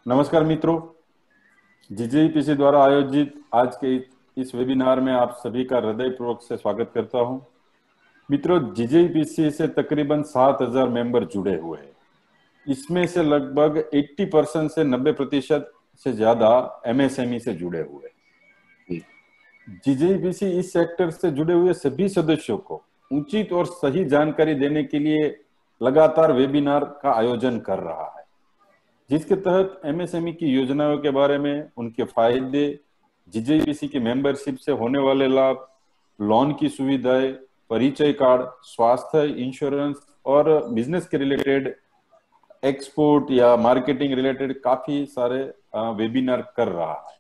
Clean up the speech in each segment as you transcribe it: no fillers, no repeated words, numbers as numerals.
नमस्कार मित्रों। जीजेईपीसी द्वारा आयोजित आज के इस वेबिनार में आप सभी का हृदयपूर्वक से स्वागत करता हूं। मित्रों, जीजेईपीसी से तकरीबन 7,000 मेंबर जुड़े हुए हैं। इसमें से लगभग 80% से 90% से ज्यादा एमएसएमई से जुड़े हुए हैं। जीजेईपीसी इस सेक्टर से जुड़े हुए सभी सदस्यों को उचित और सही जानकारी देने के लिए लगातार वेबिनार का आयोजन कर रहा है, जिसके तहत एमएसएमई की योजनाओं के बारे में, उनके फायदे, जीजेईपीसी की मेंबरशिप से होने वाले लाभ, लोन की सुविधाएं, परिचय कार्ड, स्वास्थ्य इंश्योरेंस और बिजनेस के रिलेटेड, एक्सपोर्ट या मार्केटिंग रिलेटेड काफी सारे वेबिनार कर रहा है।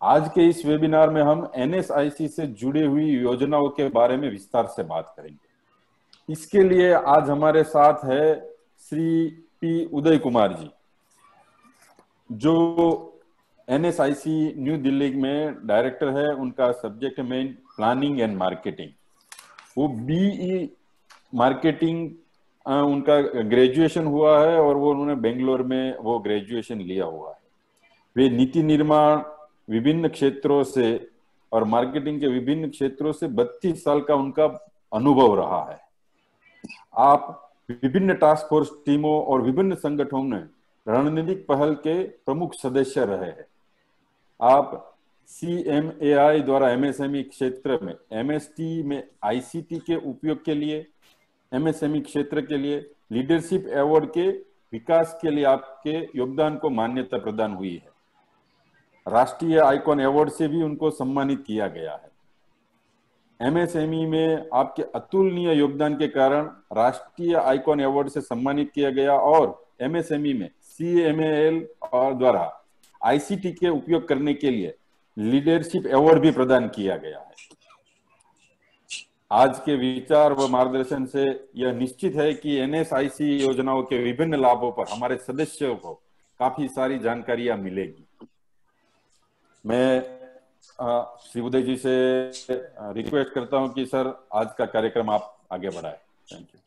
आज के इस वेबिनार में हम एनएसआईसी से जुड़ी हुई योजनाओं के बारे में विस्तार से बात करेंगे। इसके लिए आज हमारे साथ है श्री पी उदय कुमार जी, जो एनएसआईसी न्यू दिल्ली में डायरेक्टर है। उनका सब्जेक्ट है प्लानिंग एंड मार्केटिंग। वो बीई मार्केटिंग उनका ग्रेजुएशन हुआ है और वो उन्होंने बेंगलोर में वो ग्रेजुएशन लिया हुआ है। वे नीति निर्माण विभिन्न क्षेत्रों से और मार्केटिंग के विभिन्न क्षेत्रों से 32 साल का उनका अनुभव रहा है। आप विभिन्न टास्क फोर्स टीमों और विभिन्न संगठनों में रणनीतिक पहल के प्रमुख सदस्य रहे हैं। आप सीएमएआई द्वारा एमएसएमई क्षेत्र में एमएसटी में आईसीटी के उपयोग के लिए, एमएसएमई क्षेत्र के लिए लीडरशिप अवार्ड के विकास के लिए आपके योगदान को मान्यता प्रदान हुई है। राष्ट्रीय आइकॉन अवार्ड से भी उनको सम्मानित किया गया है। एमएसएमई में आपके अतुलनीय योगदान के कारण राष्ट्रीय आइकॉन अवार्ड से सम्मानित किया गया और एमएसएमई में सीएमएल और द्वारा आईसीटी के उपयोग करने के लिए लीडरशिप अवार्ड भी प्रदान किया गया है। आज के विचार व मार्गदर्शन से यह निश्चित है कि एनएसआईसी योजनाओं के विभिन्न लाभों पर हमारे सदस्यों को काफी सारी जानकारियां मिलेगी। मैं श्री उदय जी से रिक्वेस्ट करता हूं कि सर आज का कार्यक्रम आप आगे बढ़ाएं। Thank you.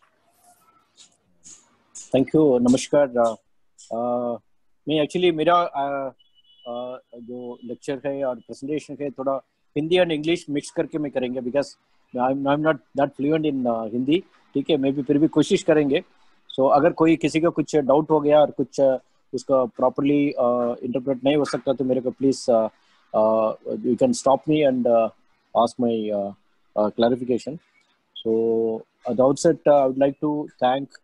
Thank you. नमस्कार। मैं एक्चुअली मेरा जो लेक्चर है और प्रेजेंटेशन है थोड़ा हिंदी एंड इंग्लिश मिक्स करके मैं करेंगे, because I am not that fluent in Hindi. ठीक है, मैं भी फिर भी कोशिश करेंगे। सो अगर कोई किसी का कुछ डाउट हो गया और कुछ उसका प्रॉपरली इंटरप्रेट नहीं हो सकता तो मेरे को please you can stop me and ask my clarification. So at the outset, I would like to thank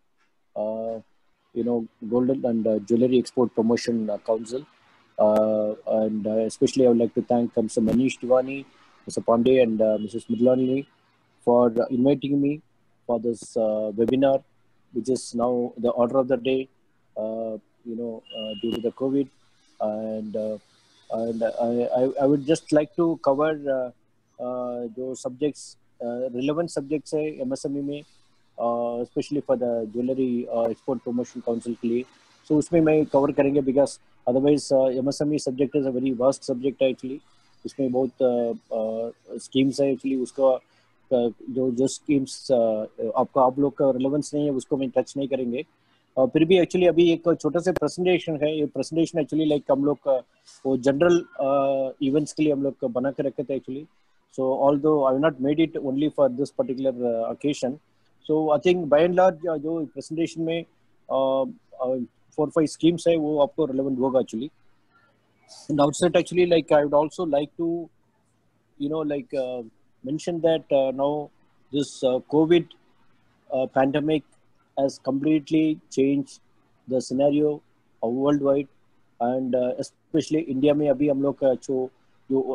Golden and Jewelry Export Promotion Council, and especially I would like to thank Mr. Manish Tiwani, Mr. Pandey, and Mrs. Midlani for inviting me for this webinar, which is now the order of the day. Due to the COVID, and I would just like to cover जो subjects relevant subjects है MSME में, especially for the jewelry export promotion council के लिए. So उसमें मैं cover करेंगे, because otherwise MSME subject is a very vast subject actually. इसमें बहुत schemes है actually. उसका जो schemes आपका आप लोग का relevance नहीं है उसको मैं touch नहीं करेंगे. फिर भी एक्चुअली अभी एक छोटा सा प्रेजेंटेशन है। ये प्रेजेंटेशन एक्चुअली लाइक हम लोग वो जनरल इवेंट्स के लिए हम लोग बना के रखे थे actually. So although I have not made it only for this particular occasion. So I think by and large जो प्रेजेंटेशन में 4-5 स्कीम्स है वो आपको रिलेवेंट होगा actually. Outset actually like I would also like to mention that now this COVID pandemic has completely changed the scenario worldwide, and especially India में अभी हम लोग जो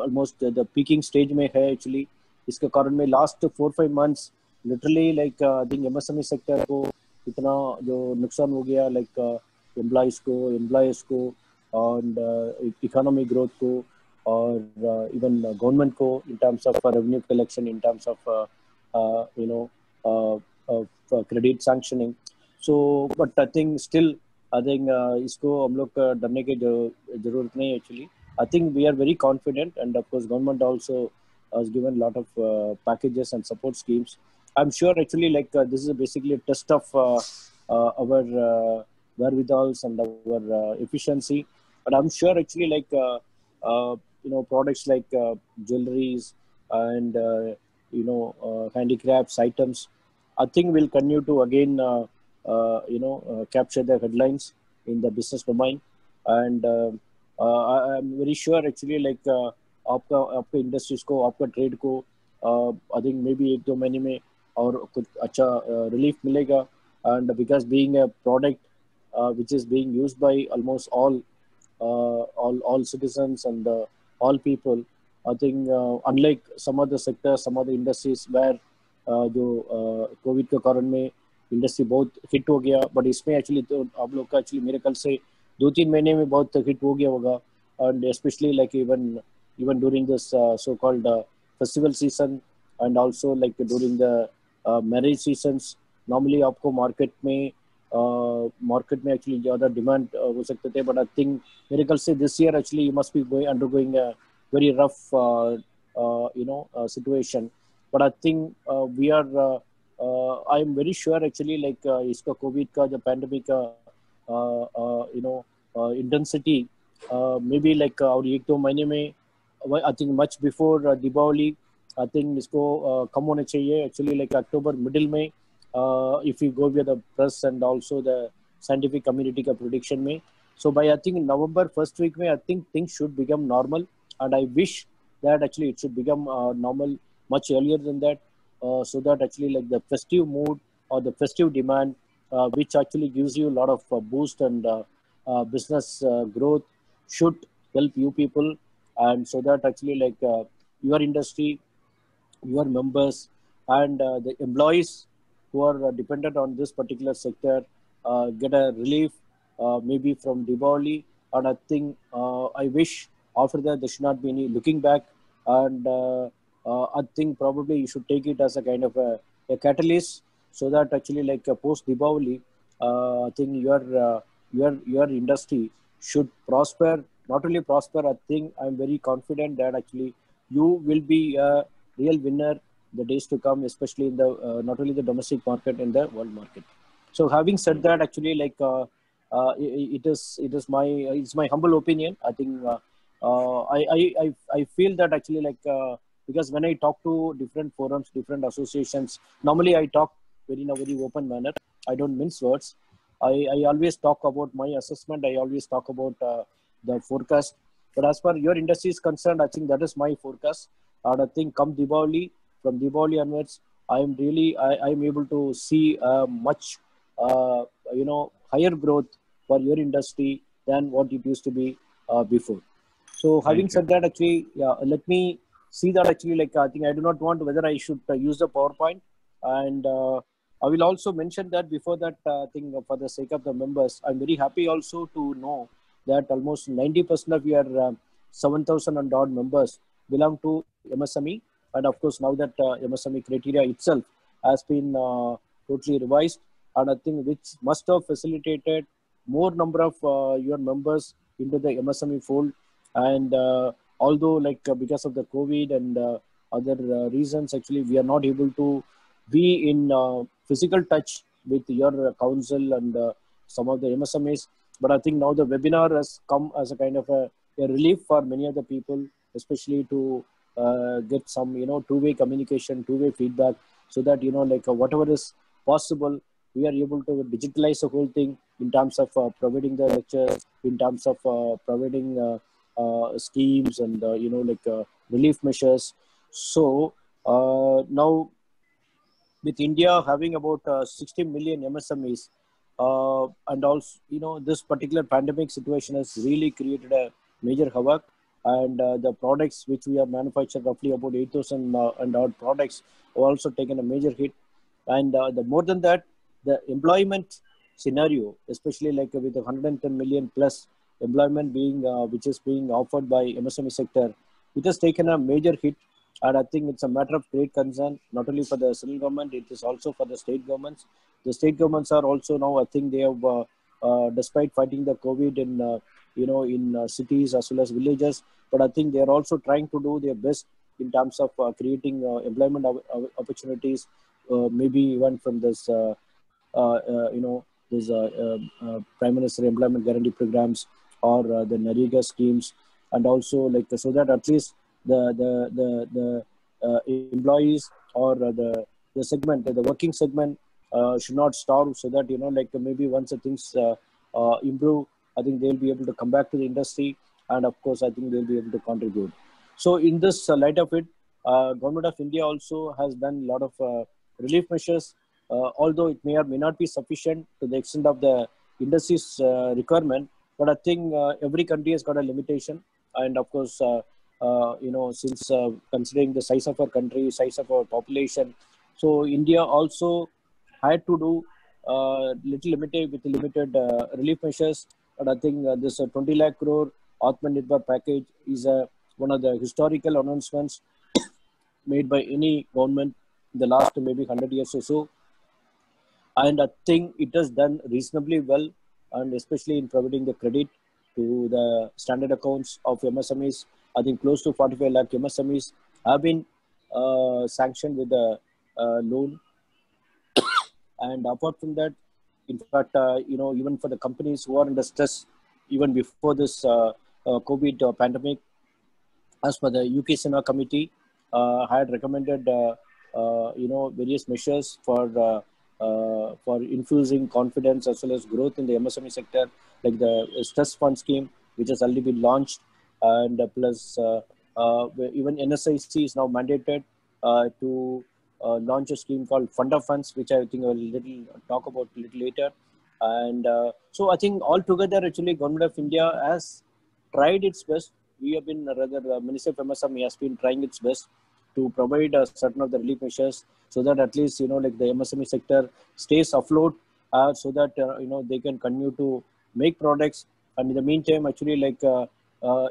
almost the peaking stage में है actually। इसके कारण में last 4-5 months literally like I think MSME sector को इतना जो नुकसान हो गया, like employees को and economic growth को और even government को in terms of revenue collection, in terms of credit sanctioning. So but I think still इसको हम लोग डरने की जरूरत नहीं है actually. I think we are very confident, and of course government also has given a lot of packages and support schemes. I'm sure actually like this is basically a test of our wherewithals and our efficiency. But I'm sure actually products like jewelries and handicrafts items, I think will continue to again capture the headlines in the business domain. And I'm very sure actually आपका आपके industries को आपका trade को I think may be 1-2 महीने में और कुछ अच्छा रिलीफ मिलेगा. And because being a product which is being used by almost all citizens and all people, I think unlike some other sectors, some other industries where जो Covid के कारण में इंडस्ट्री बहुत हिट हो गया, बट इसमें actually तो आप लोग का एक्चुअली मेरे ख्याल से 2-3 महीने में बहुत हिट हो गया होगा. And especially like even during this so-called festival season, and also like during the marriage seasons, normally आपको मार्केट में एक्चुअली ज़्यादा डिमांड हो सकते थे. बट आई थिंक मेरे ख्याल से this year actually you must be undergoing a very rough situation. But I think we are I am very sure actually इसका कोविड का जो पैंडेमिक का intensity maybe और 1-2 महीने में I think much before Diwali, I think इसको कम होने चाहिए actually October middle में if we go with the press and also the scientific community का prediction में. So by I think November first week में I think things should become normal, and I wish that actually it should become normal much earlier than that, so that actually the festive mood or the festive demand which actually gives you a lot of boost and business growth should help you people. And so that actually your industry, your members and the employees who are dependent on this particular sector get a relief maybe from Diwali. And I think I wish after that there should not be any looking back. And I think probably you should take it as a kind of a catalyst, so that actually post Diwali, I think your industry should prosper. Not only prosper, I think I'm very confident that actually you will be a real winner the days to come, especially in the not only the domestic market and the world market. So having said that, actually it's my humble opinion. I think I feel that actually because when I talk to different forums, different associations, normally I talk in a very open manner. I don't mince words. I always talk about my assessment. I always talk about the forecast. But as far your industry is concerned, I think that is my forecast. And I think come Diwali, from Diwali onwards, I am able to see much higher growth for your industry than what it used to be before. So having said that, actually, let me see that actually I think I do not want whether I should use the PowerPoint. And I will also mention that before that thing, for the sake of the members, I'm very happy also to know that almost 90% of your 7,000 and odd members belong to MSME. And of course, now that MSME criteria itself has been totally revised, and I think which must have facilitated more number of your members into the MSME fold. And although because of the COVID and other reasons, actually we are not able to be in physical touch with your council and some of the MSMEs. But I think now the webinar has come as a kind of a relief for many of the people, especially to get some two-way communication, two-way feedback, so that whatever is possible, we are able to digitalize the whole thing in terms of providing the lectures, in terms of providing schemes and relief measures. So now with India having about 60 million MSMEs, and also this particular pandemic situation has really created a major havoc. And the products which we have manufactured, roughly about 8,000 and odd products, have also taken a major hit. And the more than that, the employment scenario, especially with 110 million plus employment being which is being offered by MSME sector, it has taken a major hit. And I think it's a matter of great concern, not only for the central government, it is also for the state governments. The state governments are also now, I think they have, despite fighting the COVID in cities as well as villages, but I think they are also trying to do their best in terms of creating employment opportunities, maybe even from this, the those Prime Minister Employment Guarantee Programs or the NREGA schemes, and also like so that at least the employees or the segment, the working segment should not starve, so that like maybe once the things improve, I think they'll be able to come back to the industry, and of course I think they'll be able to contribute. So in this light of it, Government of India also has done a lot of relief measures, although it may or may not be sufficient to the extent of the industry's requirement. But I think every country has got a limitation, and of course, since considering the size of our country, size of our population, so India also had to do little limited with limited relief measures. But I think this 20 lakh crore Atmanirbhar package is one of the historical announcements made by any government in the last maybe 100 years or so. And I think it has done reasonably well, and especially in providing the credit to the standard accounts of MSMEs. I think close to 45 lakh MSMEs have been sanctioned with a loan. And apart from that, in fact, even for the companies who are under stress, even before this COVID pandemic, as per the UK SENA committee, had recommended various measures for infusing confidence as well as growth in the MSME sector, like the stress fund scheme, which has already been launched, and plus even NSIC is now mandated to launch a scheme called Fund of Funds, which I think I will talk about a little later. And so I think altogether, actually, Government of India has tried its best. We have been, rather, the Ministry of MSME has been trying its best to provide certain of the relief measures, so that at least, like the MSME sector stays afloat, so that, they can continue to make products. And in the meantime, actually, like, now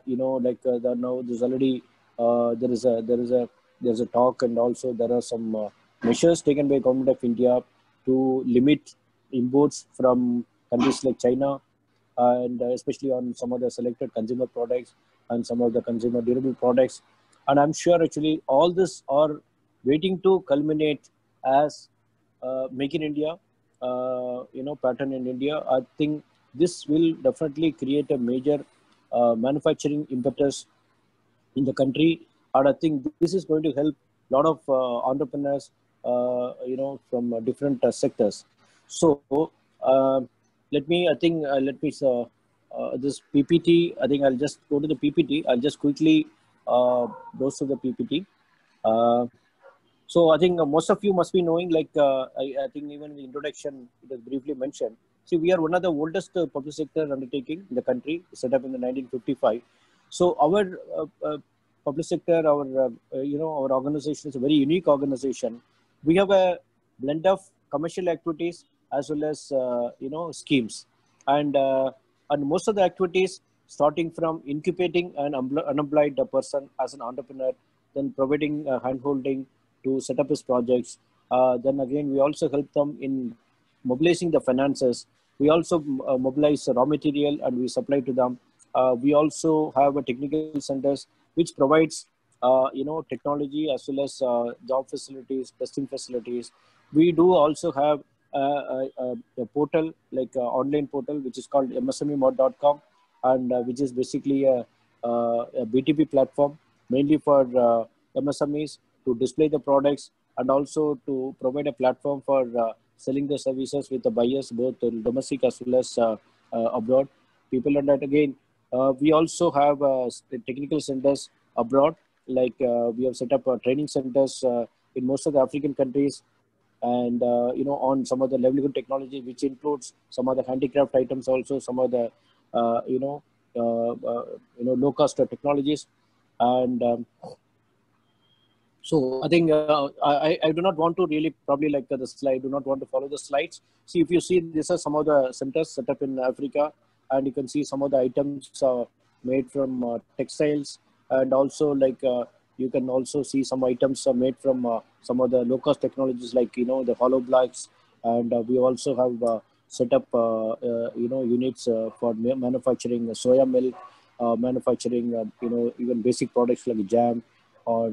there's already, there's a talk, and also there are some measures taken by Government of India to limit imports from countries like China, and especially on some of the selected consumer products and some of the consumer durable products. And I'm sure actually all this are waiting to culminate as Make in India, pattern in India. I think this will definitely create a major manufacturing impetus in the country. And I think this is going to help a lot of entrepreneurs, from different sectors. So let me this PPT, I think I'll just go to the PPT. I'll just quickly goes to the PPT. So I think most of you must be knowing, like I think even in the introduction, it was briefly mentioned. See, we are one of the oldest public sector undertaking in the country, set up in the 1955. So our public sector, our organization is a very unique organization. We have a blend of commercial activities as well as schemes, and most of the activities, starting from incubating an unemployed person as an entrepreneur, then providing hand-holding to set up his projects. Then again, we also help them in mobilizing the finances. We also mobilize raw material and we supply to them. We also have a technical centers which provides technology as well as job facilities, testing facilities. We do also have a portal, like online portal, which is called msmemod.com, and which is basically a BTP platform, mainly for MSMEs to display the products, and also to provide a platform for selling the services with the buyers, both domestic as well as abroad people. And that again, we also have technical centers abroad, like we have set up training centers in most of the African countries, and on some of the livelihood technology, which includes some of the handicraft items, also some of the low cost technologies. And so I think I do not want to really probably like the slide, do not want to follow the slides. See, if you see, these are some of the centers set up in Africa, and you can see some of the items made from textiles, and also like you can also see some items made from some of the low cost technologies, like the hollow blocks. And we also have set up units for manufacturing soya milk, manufacturing even basic products like jam, or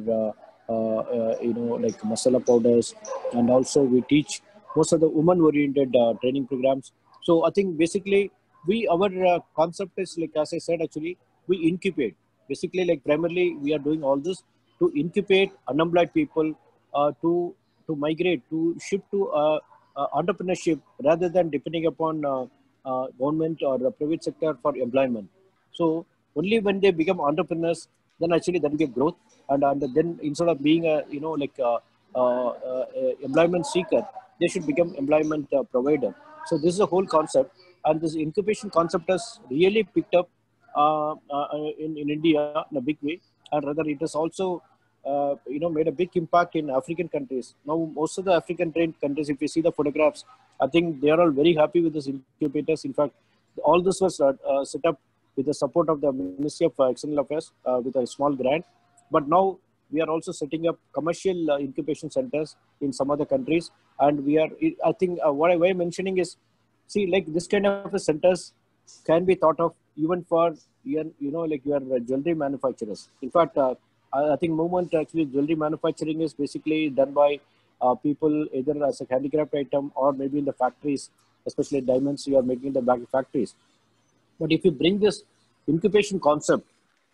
like masala powders. And also we teach most of the woman oriented training programs, So I think basically our concept is like, as I said, actually we incubate. Basically, like primarily we are doing all this to incubate unemployed people, to migrate, to shift to entrepreneurship rather than depending upon government or the private sector for employment. So only when they become entrepreneurs, then actually there will be a growth, and then instead of being a like employment seeker, they should become employment provider. So this is the whole concept, and this incubation concept has really picked up in India in a big way, and rather it has also made a big impact in African countries. Now most of the African countries, if you see the photographs, I think they are all very happy with this incubators. In fact, all this was set up with the support of the Ministry of External Affairs with a small grant. But now we are also setting up commercial incubation centers in some other countries, and we are. I think what I'm mentioning is, see, like this kind of centers can be thought of even for like your jewelry manufacturers. In fact, I think movement actually jewelry manufacturing is basically done by people either as a handicraft item or maybe in the factories, especially diamonds you are making in the back factories. But if you bring this incubation concept,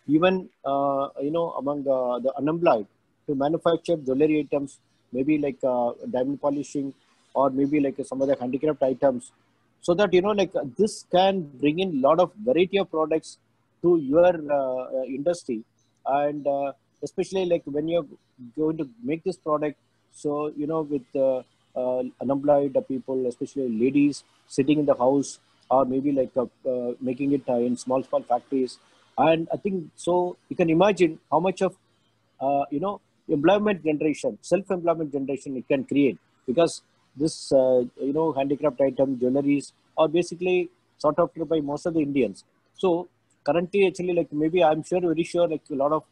even among the unemployed, to manufacture jewelry items, maybe like diamond polishing, or maybe like some other handicraft items, so that like this can bring in a lot of variety of products to your industry, and especially like when you're going to make this product, so with unemployed people, especially ladies sitting in the house, or maybe like making it in small factories. And I think so you can imagine how much of employment generation, self-employment generation it can create, because this handicraft item jewelries are basically sought after by most of the Indians. So currently actually, like maybe I'm sure, very sure, like a lot of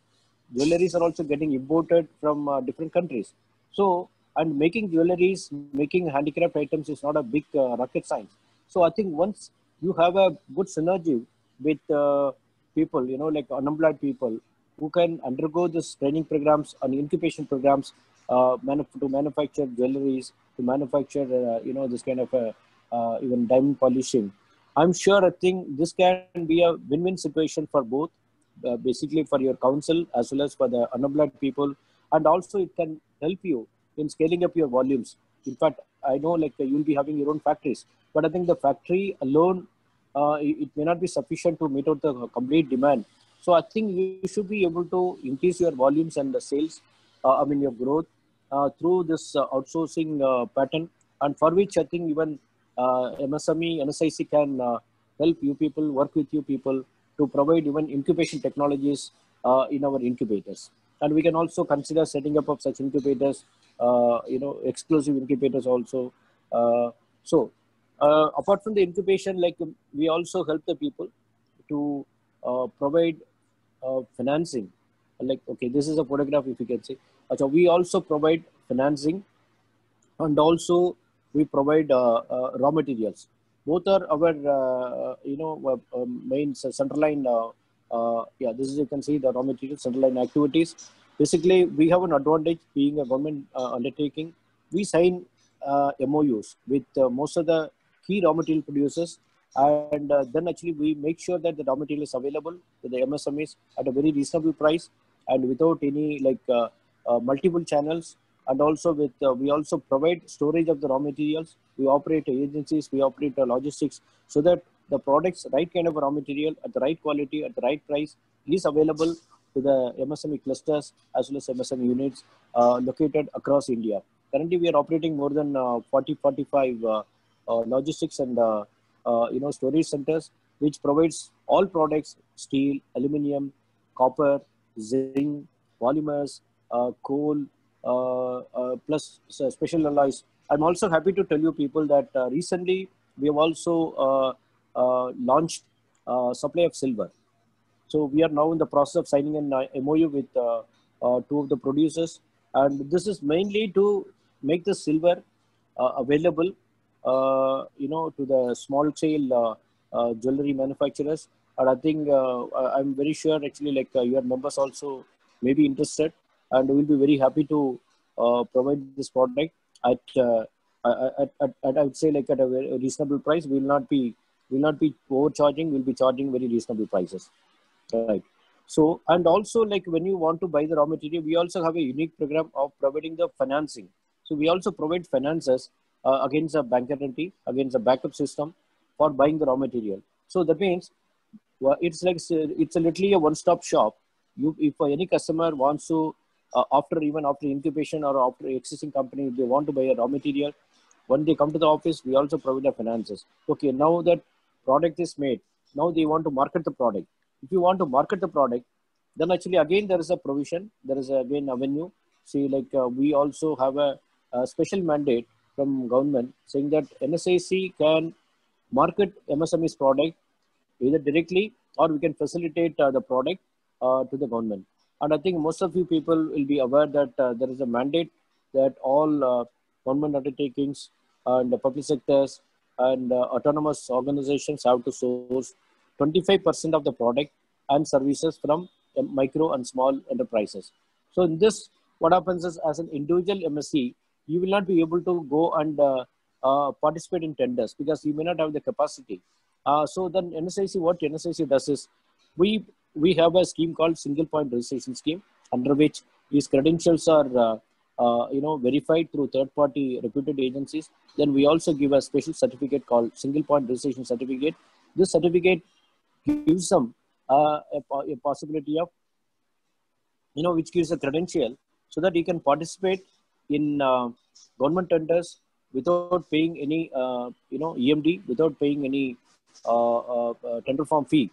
jewelries are also getting imported from different countries. So, and making jewelries, making handicraft items is not a big rocket science. So I think once you have a good synergy with people, like unemployed people who can undergo this training programs and incubation programs to manufacture jewelries, to manufacture, this kind of even diamond polishing. I'm sure, I think this can be a win-win situation for both, basically for your council as well as for the unemployed people, and also it can help you in scaling up your volumes. In fact, I know like you'll be having your own factories, but I think the factory alone, it may not be sufficient to meet out the complete demand. So I think you should be able to increase your volumes and the sales, your growth through this outsourcing pattern, and for which I think even MSME, NSIC can help you people, work with you people to provide even incubation technologies in our incubators. And we can also consider setting up of such incubators, exclusive incubators also. Apart from the incubation, like we also help the people to provide financing. Like, okay, this is a photograph, if you can see. So we also provide financing, and also we provide raw materials. Both are our main central line. Yeah, this is, you can see the raw material central line activities. Basically, we have an advantage being a government undertaking. We sign MOUs with most of the key raw material producers, and then actually we make sure that the raw material is available to the MSMEs at a very reasonable price, and without any like multiple channels. And also with we also provide storage of the raw materials. We operate agencies, we operate logistics, so that the products, right kind of raw material at the right quality at the right price, is available to the MSME clusters as well as MSME units located across India. Currently, we are operating more than 45 logistics and storage centers, which provides all products: steel, aluminium, copper, zinc, polymers, coal, plus special alloys. I'm also happy to tell you people that recently we have also launched supply of silver. So we are now in the process of signing an MOU with two of the producers, and this is mainly to make the silver available, to the small scale jewelry manufacturers. And I think I'm very sure actually like your members also may be interested, and we'll be very happy to provide this product at I would say like at a very reasonable price. Will not be overcharging. We'll be charging very reasonable prices, right? So, and also like when you want to buy the raw material, we also have a unique program of providing the financing. So we also provide finances against a bank guarantee, against a backup system for buying the raw material. So that means it's like it's a literally a one-stop shop. You, if any customer wants to, after incubation or after existing company, if they want to buy a raw material, when they come to the office, we also provide the finances. Okay, now that product is made, now they want to market the product. If you want to market the product, then actually again there is a provision. There is again avenue. See, like we also have a special mandate from government saying that NSIC can market MSME's product either directly or we can facilitate the product to the government. And I think most of you people will be aware that there is a mandate that all government undertakings and the public sectors and autonomous organizations have to source 25% of the product and services from micro and small enterprises. So in this, what happens is as an individual MSC, you will not be able to go and participate in tenders because you may not have the capacity. So then NSIC, what NSIC does is we have a scheme called single point registration scheme, under which these credentials are verified through third-party reputed agencies. Then we also give a special certificate called single point registration certificate. This certificate gives them a possibility of, which gives a credential so that you can participate in government tenders without paying any, EMD, without paying any tender form fee.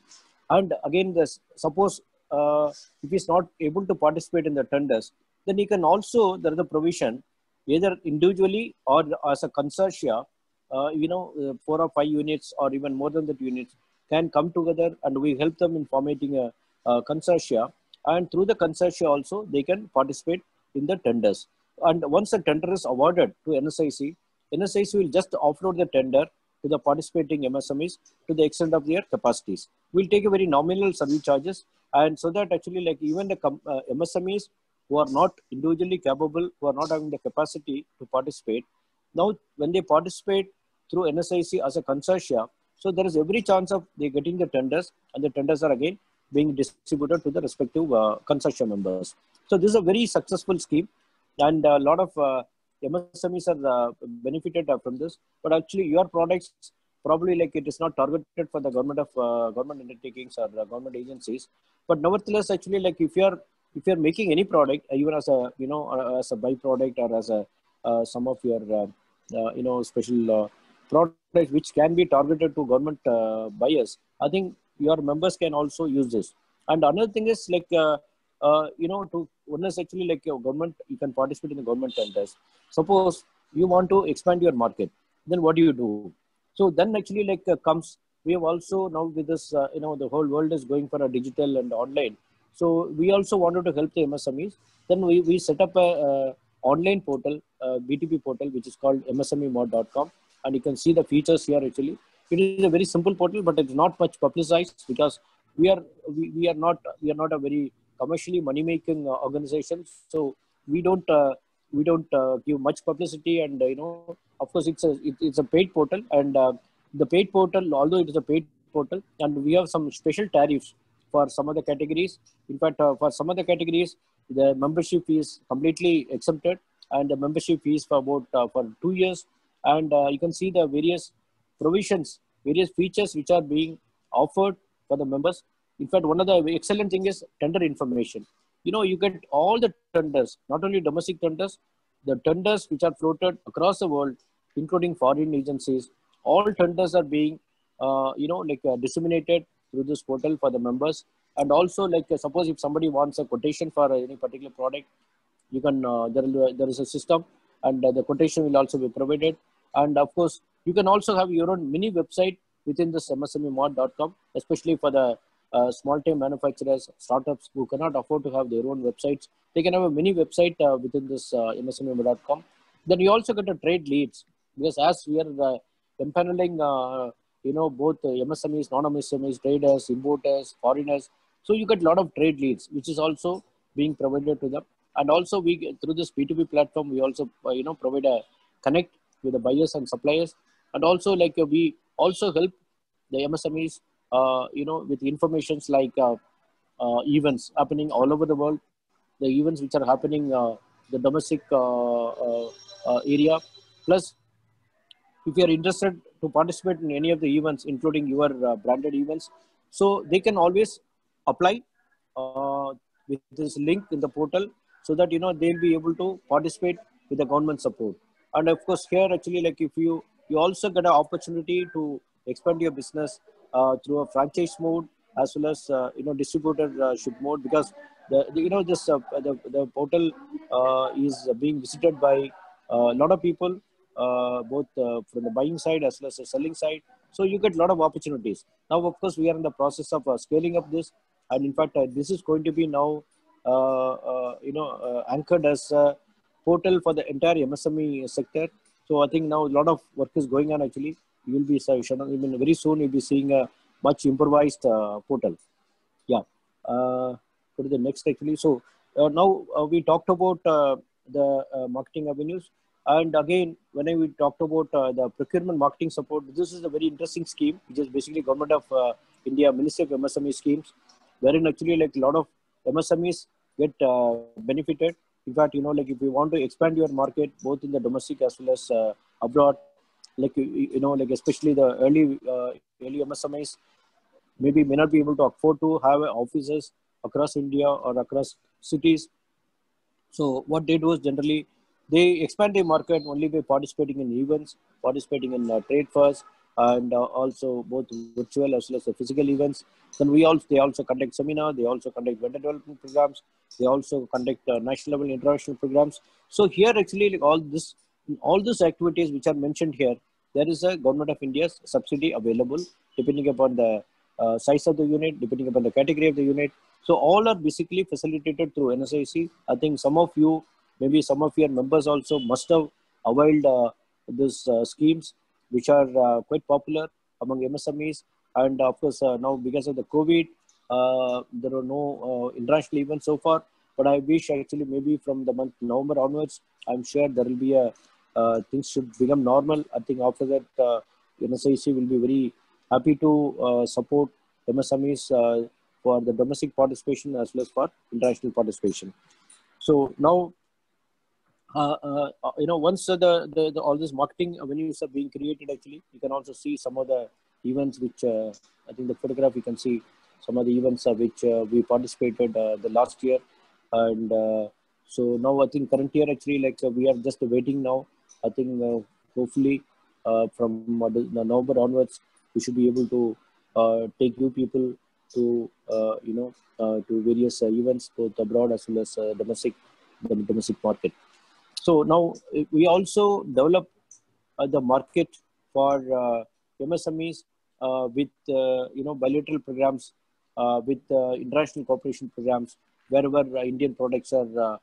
And again, suppose if he's not able to participate in the tenders, then he can also, there is a provision, either individually or as a consortia, 4 or 5 units or even more than that units can come together and we help them in formatting a consortia. And through the consortia also, they can participate in the tenders. And once the tender is awarded to NSIC, NSIC will just offload the tender to the participating MSMEs to the extent of their capacities. We'll take a very nominal service charges, and so that actually like even the MSMEs who are not individually capable, who are not having the capacity to participate, now when they participate through NSIC as a consortia, so there is every chance of they getting the tenders, and the tenders are again being distributed to the respective consortia members. So this is a very successful scheme, and a lot of MSMEs are benefited from this. But actually, your products probably like it is not targeted for the government undertakings or government agencies. But nevertheless, actually, like if you're making any product, even as a as a byproduct or as a some of your special products which can be targeted to government buyers, I think your members can also use this. And another thing is like to one is actually like your government, you can participate in the government tenders. Suppose you want to expand your market, then what do you do? So then actually like we have also now with this, the whole world is going for a digital and online. So we also wanted to help the MSMEs. Then we set up a online portal, BTP portal, which is called msmemod.com. And you can see the features here actually. It is a very simple portal, but it's not much publicized because we are not a very commercially money-making organization. So we don't give much publicity, and of course it's a paid portal, and the paid portal, although it is a paid portal, and we have some special tariffs for some of the categories. In fact, for some of the categories, the membership is completely exempted, and the membership fees for about for 2 years, and you can see the various provisions, various features which are being offered for the members. In fact, one of the excellent thing is tender information. You get all the tenders, not only domestic tenders, the tenders which are floated across the world, including foreign agencies. All tenders are being, disseminated through this portal for the members. And also, like suppose if somebody wants a quotation for any particular product, you can there is a system, and the quotation will also be provided. And of course, you can also have your own mini website within this msmemod.com, especially for the small-time manufacturers, startups who cannot afford to have their own websites. They can have a mini website within this msmemod.com. Then you also get a trade leads, because as we are empaneling, both MSMEs, non-MSMEs, traders, importers, foreigners. So you get a lot of trade leads, which is also being provided to them. And also through this B2B platform, we also, provide a connect with the buyers and suppliers. And also like we also help the MSMEs, with informations like events happening all over the world, the events which are happening the domestic area. Plus, if you are interested to participate in any of the events, including your branded events, so they can always apply with this link in the portal, so that they'll be able to participate with the government support. And of course, here actually, like if you also get an opportunity to expand your business through a franchise mode, as well as distributorship mode, because the portal is being visited by a lot of people, both from the buying side as well as the selling side. So you get a lot of opportunities. Now, of course, we are in the process of scaling up this, and in fact, this is going to be now anchored as a portal for the entire MSME sector. So I think now a lot of work is going on. Actually, you will be even very soon you'll be seeing a much improvised portal. Yeah. Go to the next actually. So now we talked about the marketing avenues. And again, when we talked about the procurement marketing support, this is a very interesting scheme, which is basically Government of India Ministry of MSME schemes, wherein actually like a lot of MSMEs get benefited. In fact, like if you want to expand your market both in the domestic as well as abroad, like like especially the early MSMEs maybe may not be able to afford to have offices across India or across cities. So what they do is generally they expand their market only by participating in events, participating in trade fairs, and also both virtual as well as the physical events. Then they also conduct seminar, they also conduct vendor development programs, they also conduct national level international programs. So here actually like all these activities which are mentioned here, there is a Government of India's subsidy available depending upon the size of the unit, depending upon the category of the unit. So all are basically facilitated through NSIC. I think some of you, maybe some of your members also must have availed these schemes, which are quite popular among MSMEs. And of course, now because of the COVID, there are no international events so far. But I wish actually maybe from the month November onwards, I'm sure there will be things should become normal. I think after that, NSIC will be very happy to support MSMEs for the domestic participation as well as for international participation. So now, once all these marketing avenues are being created, actually, you can also see some of the events which I think the photograph you can see some of the events which we participated the last year. And so now I think current year actually like we are just waiting now. I think hopefully from November onwards, we should be able to take you people to to various events both abroad as well as the domestic market. So now we also develop the market for MSMEs with bilateral programs, with international cooperation programs, wherever Indian products are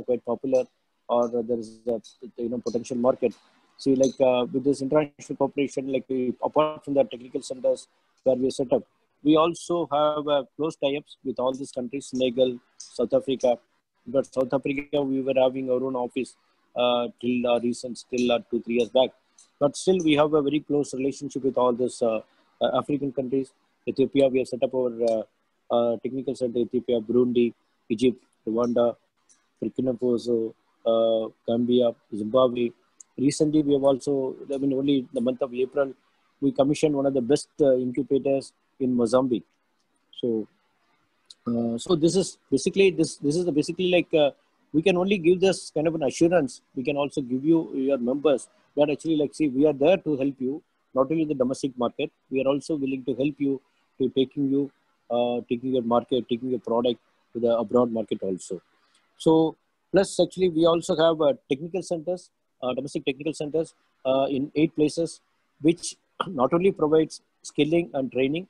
quite popular, or there is a potential market. See, like with this international cooperation, like apart from the technical centers where we set up, we also have close tie-ups with all these countries: Senegal, South Africa. But South Africa, we were having our own office till 2-3 years back. But still, we have a very close relationship with all these African countries. Ethiopia, we have set up our technical center. Ethiopia, Burundi, Egypt, Rwanda, Burkina Faso, Gambia, Zimbabwe. Recently, we have also, only in the month of April, we commissioned one of the best incubators in Mozambique. So, so this is basically like we can only give this kind of an assurance. We can also give you your members that actually like see we are there to help you not only in the domestic market. We are also willing to help you to taking your market, taking your product to the abroad market also. So plus actually we also have technical centers, domestic technical centers in 8 places, which not only provides skilling and training,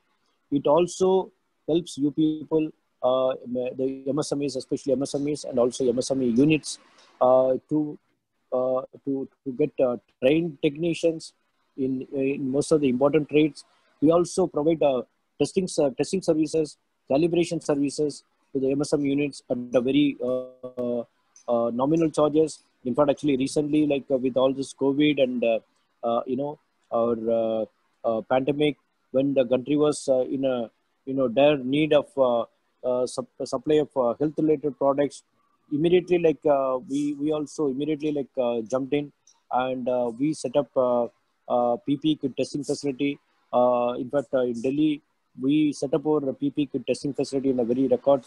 it also helps you people, the MSMEs, especially MSMEs and also MSME units, to get trained technicians in most of the important trades. We also provide testing services, calibration services to the MSME units at a very nominal charges, In fact, actually recently, like with all this COVID and our pandemic, when the country was in a dire need of supply of health related products, immediately we also immediately jumped in, and we set up PPE kit testing facility. In fact, in Delhi, we set up our PPE kit testing facility in a very record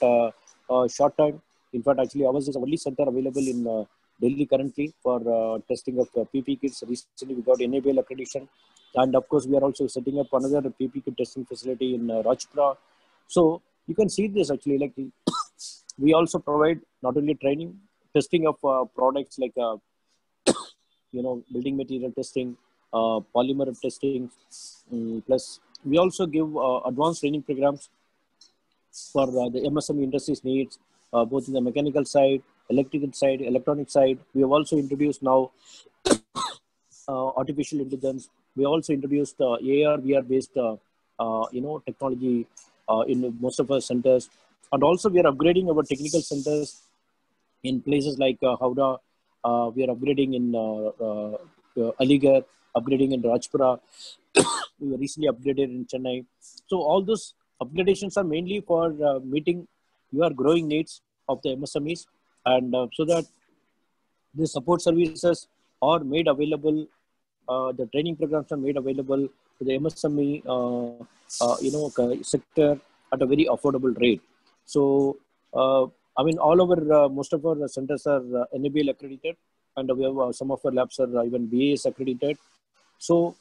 short time. In fact, actually, ours is the only center available in Delhi currently for testing of PPE kits. Recently, we got NABL accreditation, and of course, we are also setting up another PPE kit testing facility in Rajpura. So you can see this actually, like we also provide not only training, testing of products like building material testing, polymer testing, plus we also give advanced training programs for the MSME industry's needs, both in the mechanical side, electrical side, electronic side. We have also introduced now artificial intelligence. We also introduced AR, VR based, technology in most of our centers. And also we are upgrading our technical centers in places like Howrah. We are upgrading in Aligarh, upgrading in Rajpura. We were recently upgraded in Chennai. So all those upgradations are mainly for meeting your growing needs of the MSMEs, and so that the support services are made available. The training programs are made available to the MSME, sector at a very affordable rate. So, I mean, all over most of our centers are NABL accredited, and we have some of our labs are even BAS accredited. So,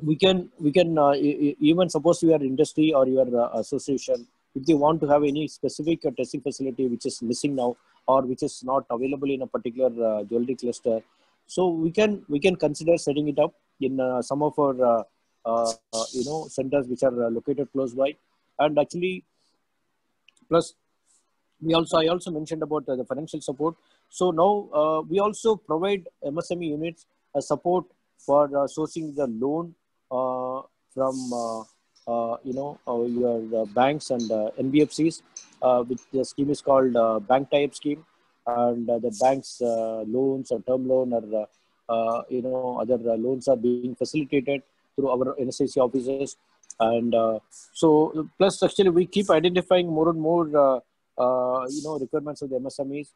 we can even suppose your industry or your association, if they want to have any specific testing facility which is missing now or which is not available in a particular jewelry cluster, so we can consider setting it up in some of our centers which are located close by. And actually, plus I also mentioned about the financial support. So now we also provide MSME units support for sourcing the loan from your banks and NBFCs, which the scheme is called bank tie-up scheme, and the bank's loans or term loan or other loans are being facilitated through our NSIC offices. And so plus actually we keep identifying more and more requirements of the MSMEs,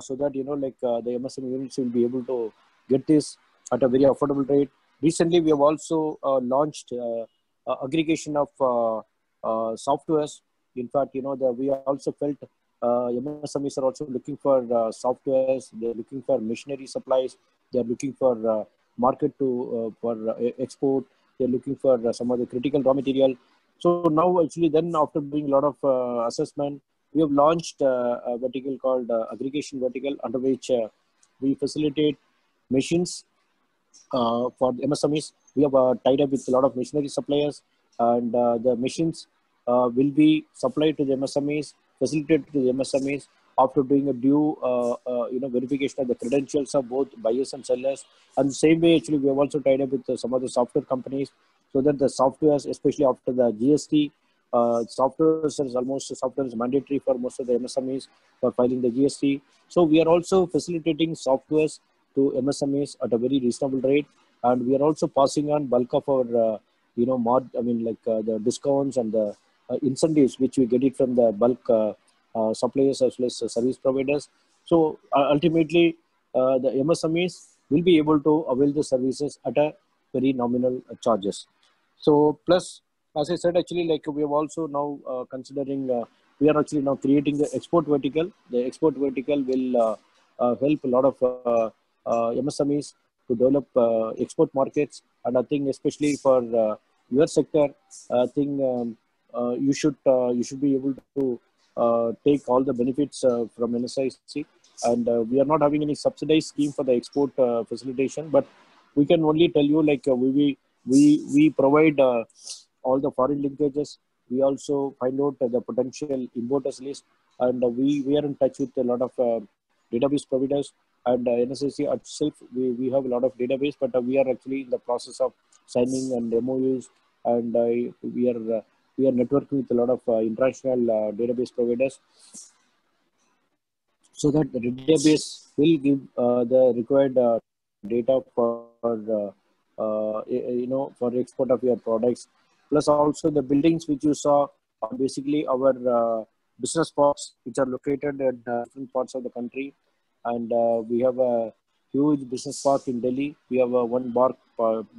so that the MSME units will be able to get this at a very affordable rate. Recently, we have also launched aggregation of softwares. In fact, we also felt MSMEs are also looking for softwares. They're looking for machinery supplies. They're looking for market to for export. They're looking for some of the critical raw material. So now, actually, then after doing a lot of assessment, we have launched a vertical called aggregation vertical, under which we facilitate machines for the MSMEs. We have tied up with a lot of machinery suppliers, and the machines will be supplied to the MSMEs, facilitated to the MSMEs after doing a due verification of the credentials of both buyers and sellers. And the same way, actually, we have also tied up with some of the software companies, so that the softwares, especially after the GST, software is mandatory for most of the MSMEs for filing the GST. So we are also facilitating softwares to MSMEs at a very reasonable rate, and we are also passing on bulk of our the discounts and the incentives which we get it from the bulk suppliers as well as service providers. So ultimately, the MSMEs will be able to avail the services at a very nominal charges. So plus, as I said, actually, we have also now considering, we are actually now creating the export vertical. The export vertical will help a lot of MSMEs to develop export markets. And I think especially for your sector, I think you should be able to take all the benefits from NSIC. And we are not having any subsidized scheme for the export facilitation, but we can only tell you we provide all the foreign linkages. We also find out the potential importers list, and we are in touch with a lot of database providers. And NSIC itself, we have a lot of database, but we are actually in the process of signing and MOUs, and we are networking with a lot of international database providers. so that the database will give the required data for for export of your products. Plus also the buildings which you saw are basically our business parks which are located at different parts of the country. And we have a huge business park in Delhi. We have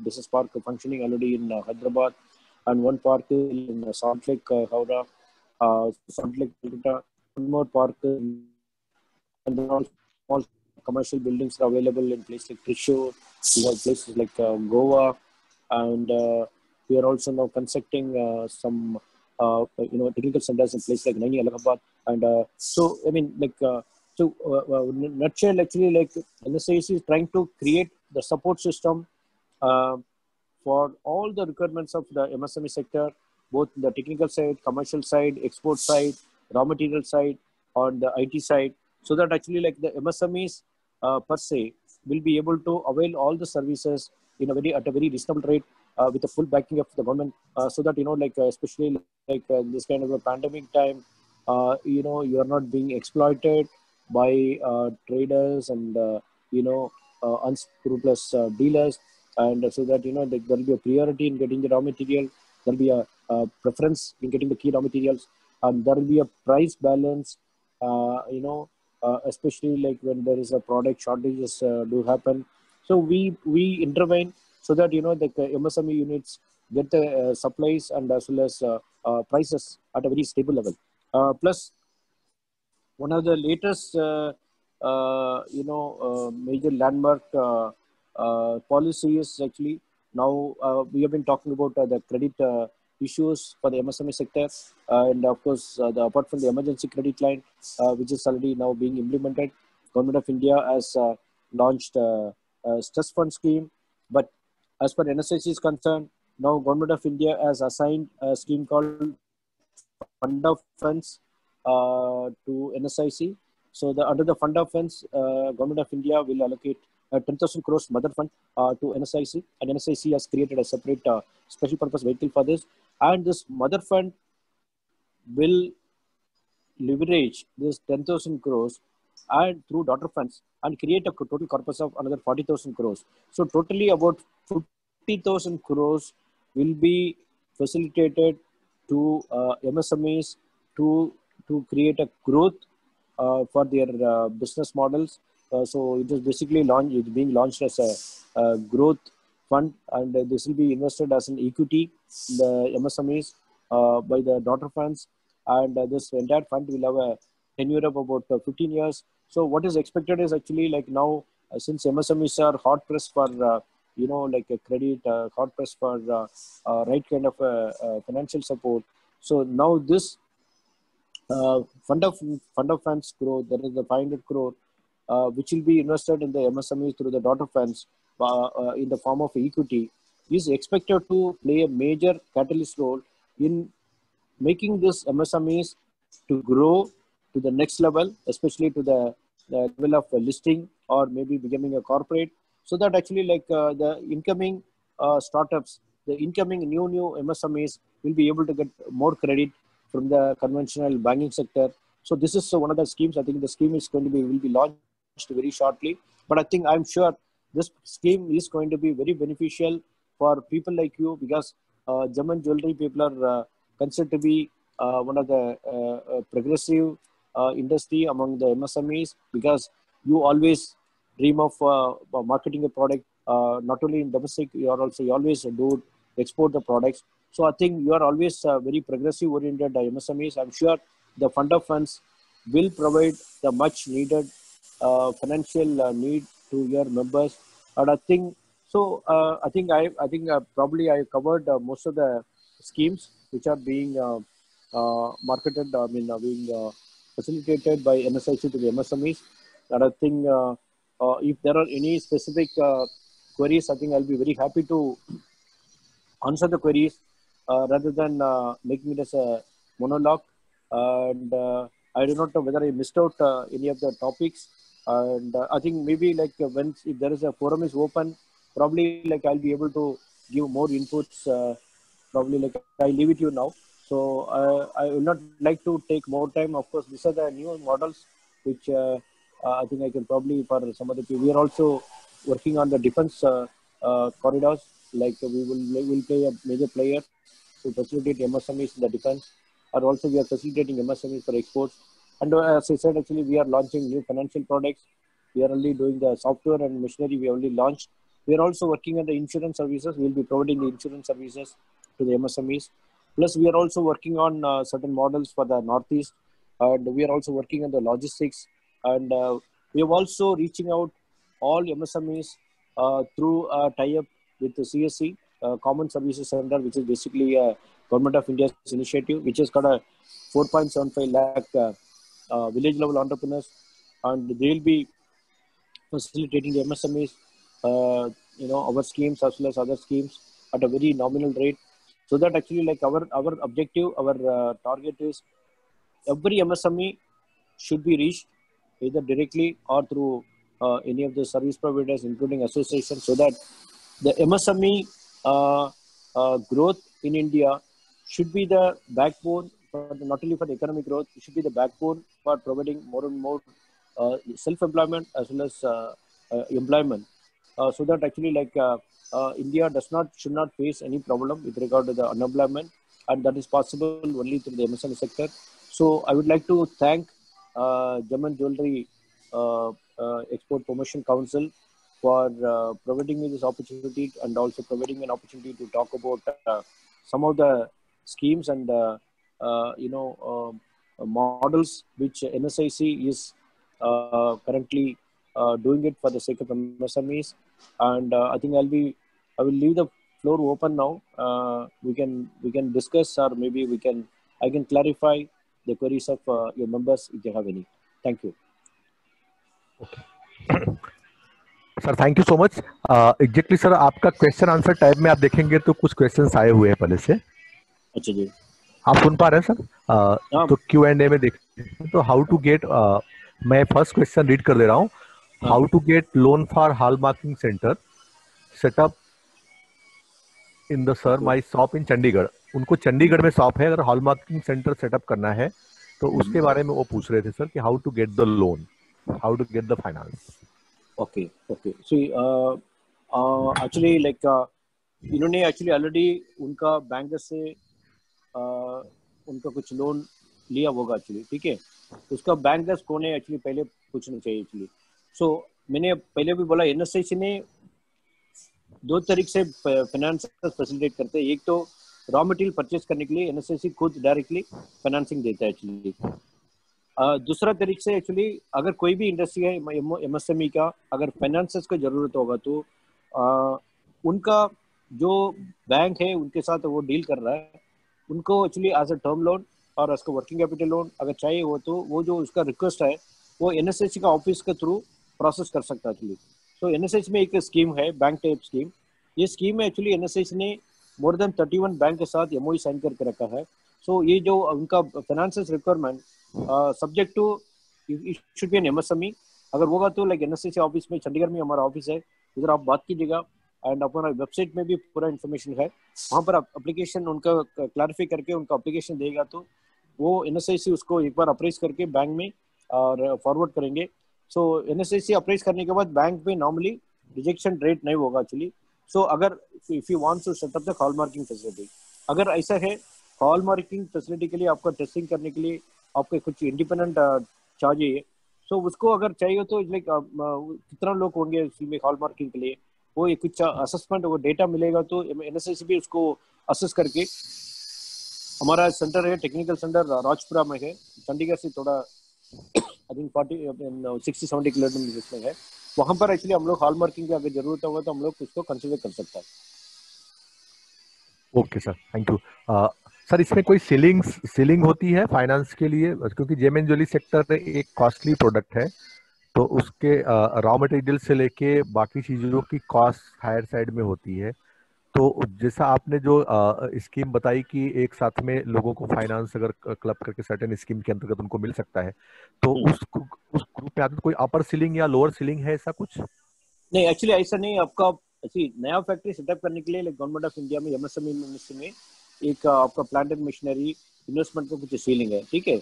business park functioning already in Hyderabad, and one park in Salt Lake, Howrah, Salt Lake, Calcutta. One more park in, and there are also small commercial buildings are available in places like Trishur. We have places like Goa, and we are also now constructing some technical centers in places like Naini, Allahabad, and so I mean in nutshell, actually, like NSIC is trying to create the support system uh, for all the requirements of the MSME sector, both the technical side, commercial side, export side, raw material side, on the IT side, so that actually like the MSMEs per se will be able to avail all the services at a very reasonable rate with the full backing of the government, so that especially this kind of a pandemic time, you are not being exploited by traders and unscrupulous dealers, and so that there will be a priority in getting the raw material, there will be a preference in getting the key raw materials, and there will be a price balance, especially like when there is a product shortages do happen. So we intervene so that the MSME units get the supplies and as well as prices at a very stable level. Plus, one of the latest major landmark policy is actually now we have been talking about the credit issues for the MSME sector, and of course apart from the emergency credit line which is already now being implemented, Government of India has launched a stress fund scheme. But as per NSIC is concerned, now Government of India has assigned a scheme called Fund of Funds to NSIC. So under the Fund of Funds, Government of India will allocate 10,000 crores mother fund to NSIC, and NSIC has created a separate special purpose vehicle for this. And this mother fund will leverage this 10,000 crores and through daughter funds and create a total corpus of another 40,000 crores. So totally about 50,000 crores will be facilitated to MSMEs to create a growth for their business models. So it is basically it's being launched as a growth fund, and this will be invested as an equity in the MSMEs by the daughter funds, and this entire fund will have a tenure of about 15 years. So what is expected is actually like now, since MSMEs are hard pressed for like a credit, hard pressed for right kind of financial support. So now this fund of funds growth, that is the 500 crore, which will be invested in the MSME through the daughter funds in the form of equity, is expected to play a major catalyst role in making this MSMEs to grow to the next level, especially to the level of listing or maybe becoming a corporate, so that actually like the incoming startups, the incoming new MSMEs will be able to get more credit from the conventional banking sector. So this is one of the schemes. I think the scheme is will be launched very shortly. But I think I'm sure this scheme is going to be very beneficial for people like you, because gem and jewelry people are considered to be one of the progressive industry among the MSMEs, because you always dream of marketing a product not only in domestic, you always do export the products. So I think you are always very progressive oriented MSMEs. I'm sure the fund of funds will provide the much needed financial need to your members. And I think so. I think probably I covered most of the schemes which are being marketed. I mean, being facilitated by NSIC to the MSMEs. And I think if there are any specific queries, I think I'll be very happy to answer the queries rather than making it as a monologue. And I do not know whether I missed out any of the topics. And I think maybe like if there is a forum is open, probably like I'll be able to give more inputs. Probably like I leave it you now. So I will not like to take more time. Of course, these are the new models which I think I can probably for some other people. We are also working on the defense corridors. Like we will play a major player to facilitate MSMEs in the defense, and also we are facilitating MSMEs for exports. And as I said, actually we are launching new financial products. We are only doing the software and machinery. We only launched. We are also working on the insurance services. We will be providing the insurance services to the MSMEs. Plus, we are also working on certain models for the Northeast, and we are also working on the logistics. And we are also reaching out all MSMEs through a tie-up with the CSC, Common Services Center, which is basically a Government of India's initiative, which has got a 4.75 lakh village-level entrepreneurs, and they will be facilitating the MSMEs, our schemes as well as other schemes at a very nominal rate. So that actually, like our objective, our target is every MSME should be reached either directly or through any of the service providers, including associations, so that the MSME growth in India should be the backbone for not only for the economic growth, it should be the backbone for providing more and more self-employment as well as employment, so that actually India should not face any problem with regard to the unemployment, and that is possible only through the MSME sector. So I would like to thank Gem and Jewelry Export Promotion Council for providing me this opportunity, and also providing an opportunity to talk about some of the schemes and models which NSIC is currently doing it for the sake of MSMEs. And I think I will leave the floor open now. We can discuss, or maybe I can clarify the queries of your members if they have any. Thank you. Okay. Sir thank you so much. Exactly sir आपका question answer type में आप देखेंगे तो कुछ questions आए हुए हैं पहले से. अच्छा जी, आप सुन पा रहे हैं सर? तो Q&A में देखते तो हाउ टू गेट, मैं फर्स्ट क्वेश्चन रीड कर दे रहा हूँ. How to get loan for hallmarking centre setup in the sir my shop in Chandigarh. उनको चंडीगढ़ में शॉप है, अगर हॉलमार्किंग सेंटर सेटअप करना है तो उसके बारे में वो पूछ रहे थे सर कि how to get the loan, how to get the finance. Okay. See actually इन्होंने एक्चुअली ऑलरेडी उनका बैंक से उनका कुछ लोन लिया होगा एक्चुअली, ठीक है. उसका बैंकर्स कौन है एक्चुअली पहले पूछना चाहिए एक्चुअली. सो मैंने पहले भी बोला एनएसआईसी ने दो तरीके से फाइनेंस फैसिलिटेट करते हैं. एक तो रॉ मटेरियल परचेज करने के लिए एनएसआईसी खुद डायरेक्टली फाइनेंसिंग देता है एक्चुअली. दूसरा तरीके से एक्चुअली अगर कोई भी इंडस्ट्री है एमएसएमई का, अगर फाइनेंसेस को जरूरत होगा तो उनका जो बैंक है उनके साथ वो डील कर रहा है, उनको actually as a term loan और उसका वर्किंग कैपिटल लोन अगर चाहिए हो तो वो जो उसका रिक्वेस्ट है वो एनएसएससी का ऑफिस के थ्रू प्रोसेस कर सकता है एक्चुअली. तो एनएसएससी में एक स्कीम है बैंक टाइप स्कीम. ये स्कीम में एक्चुअली एनएसएससी ने मोर देन 31 बैंक के साथ एमओयू साइन करके रखा है. सो ये जो उनका financial requirement subject to it should be an MSME. अगर होगा तो लाइक एनएसएससी ऑफिस में चंडीगढ़ में हमारा ऑफिस है, उधर आप बात कीजिएगा. एंड अपना वेबसाइट में भी पूरा इन्फॉर्मेशन है, वहाँ पर आप एप्लीकेशन उनका क्लैरिफाई करके उनका एप्लीकेशन देगा तो वो एनएसआईसी उसको एक बार अप्रेज करके बैंक में और फॉरवर्ड करेंगे. सो एनएसआईसी अप्रेज करने के बाद बैंक में नॉर्मली रिजेक्शन रेट नहीं होगा एक्चुअली. सो अगर if you want to set up the hallmarking facility, अगर ऐसा है हॉल मार्किंग फैसिलिटी के लिए आपका टेस्टिंग करने के लिए आपके कुछ इंडिपेंडेंट चाहिए, सो उसको अगर चाहिए तो लाइक कितना लोग होंगे इसमें हॉल मार्किंग के लिए, वो एक कुछ असेसमेंट वो डेटा मिलेगा तो एनएसआईसी भी उसको असेस करके. हमारा सेंटर है टेक्निकल सेंटर राजपुरा में है, चंडीगढ़ से थोड़ा आई थिंक 60-70 किलोमीटर में है. वहाँ पर एक्चुअली हम लोग हॉल मार्किंग की अगर जरूरत होगा तो हम लोग उसको कंसिडर कर सकता है. Okay sir, thank you. Sir इसमें कोई सीलिंग होती है फाइनेंस के लिए, क्योंकि जेम एंड ज्वेलरी सेक्टर एक कॉस्टली प्रोडक्ट है तो उसके रॉ मटेरियल से लेके बाकी चीजों की कॉस्ट हायर साइड में होती है. तो जैसा आपने जो स्कीम बताई कि एक साथ में लोगों को फाइनेंस अगर क्लब करके सर्टेन स्कीम के अंतर्गत उनको मिल सकता है, तो उस ग्रुप में आते कोई अपर सीलिंग या लोअर सीलिंग है ऐसा कुछ? नहीं एक्चुअली ऐसा नहीं. आपका ऐसी नया फैक्ट्री सेटअप करने के लिए गवर्नमेंट ऑफ इंडिया में एमएसएमई मिनिस्ट्री में एक आपका प्लांट एंड मशीनरी इन्वेस्टमेंट का कुछ सीलिंग है, ठीक है.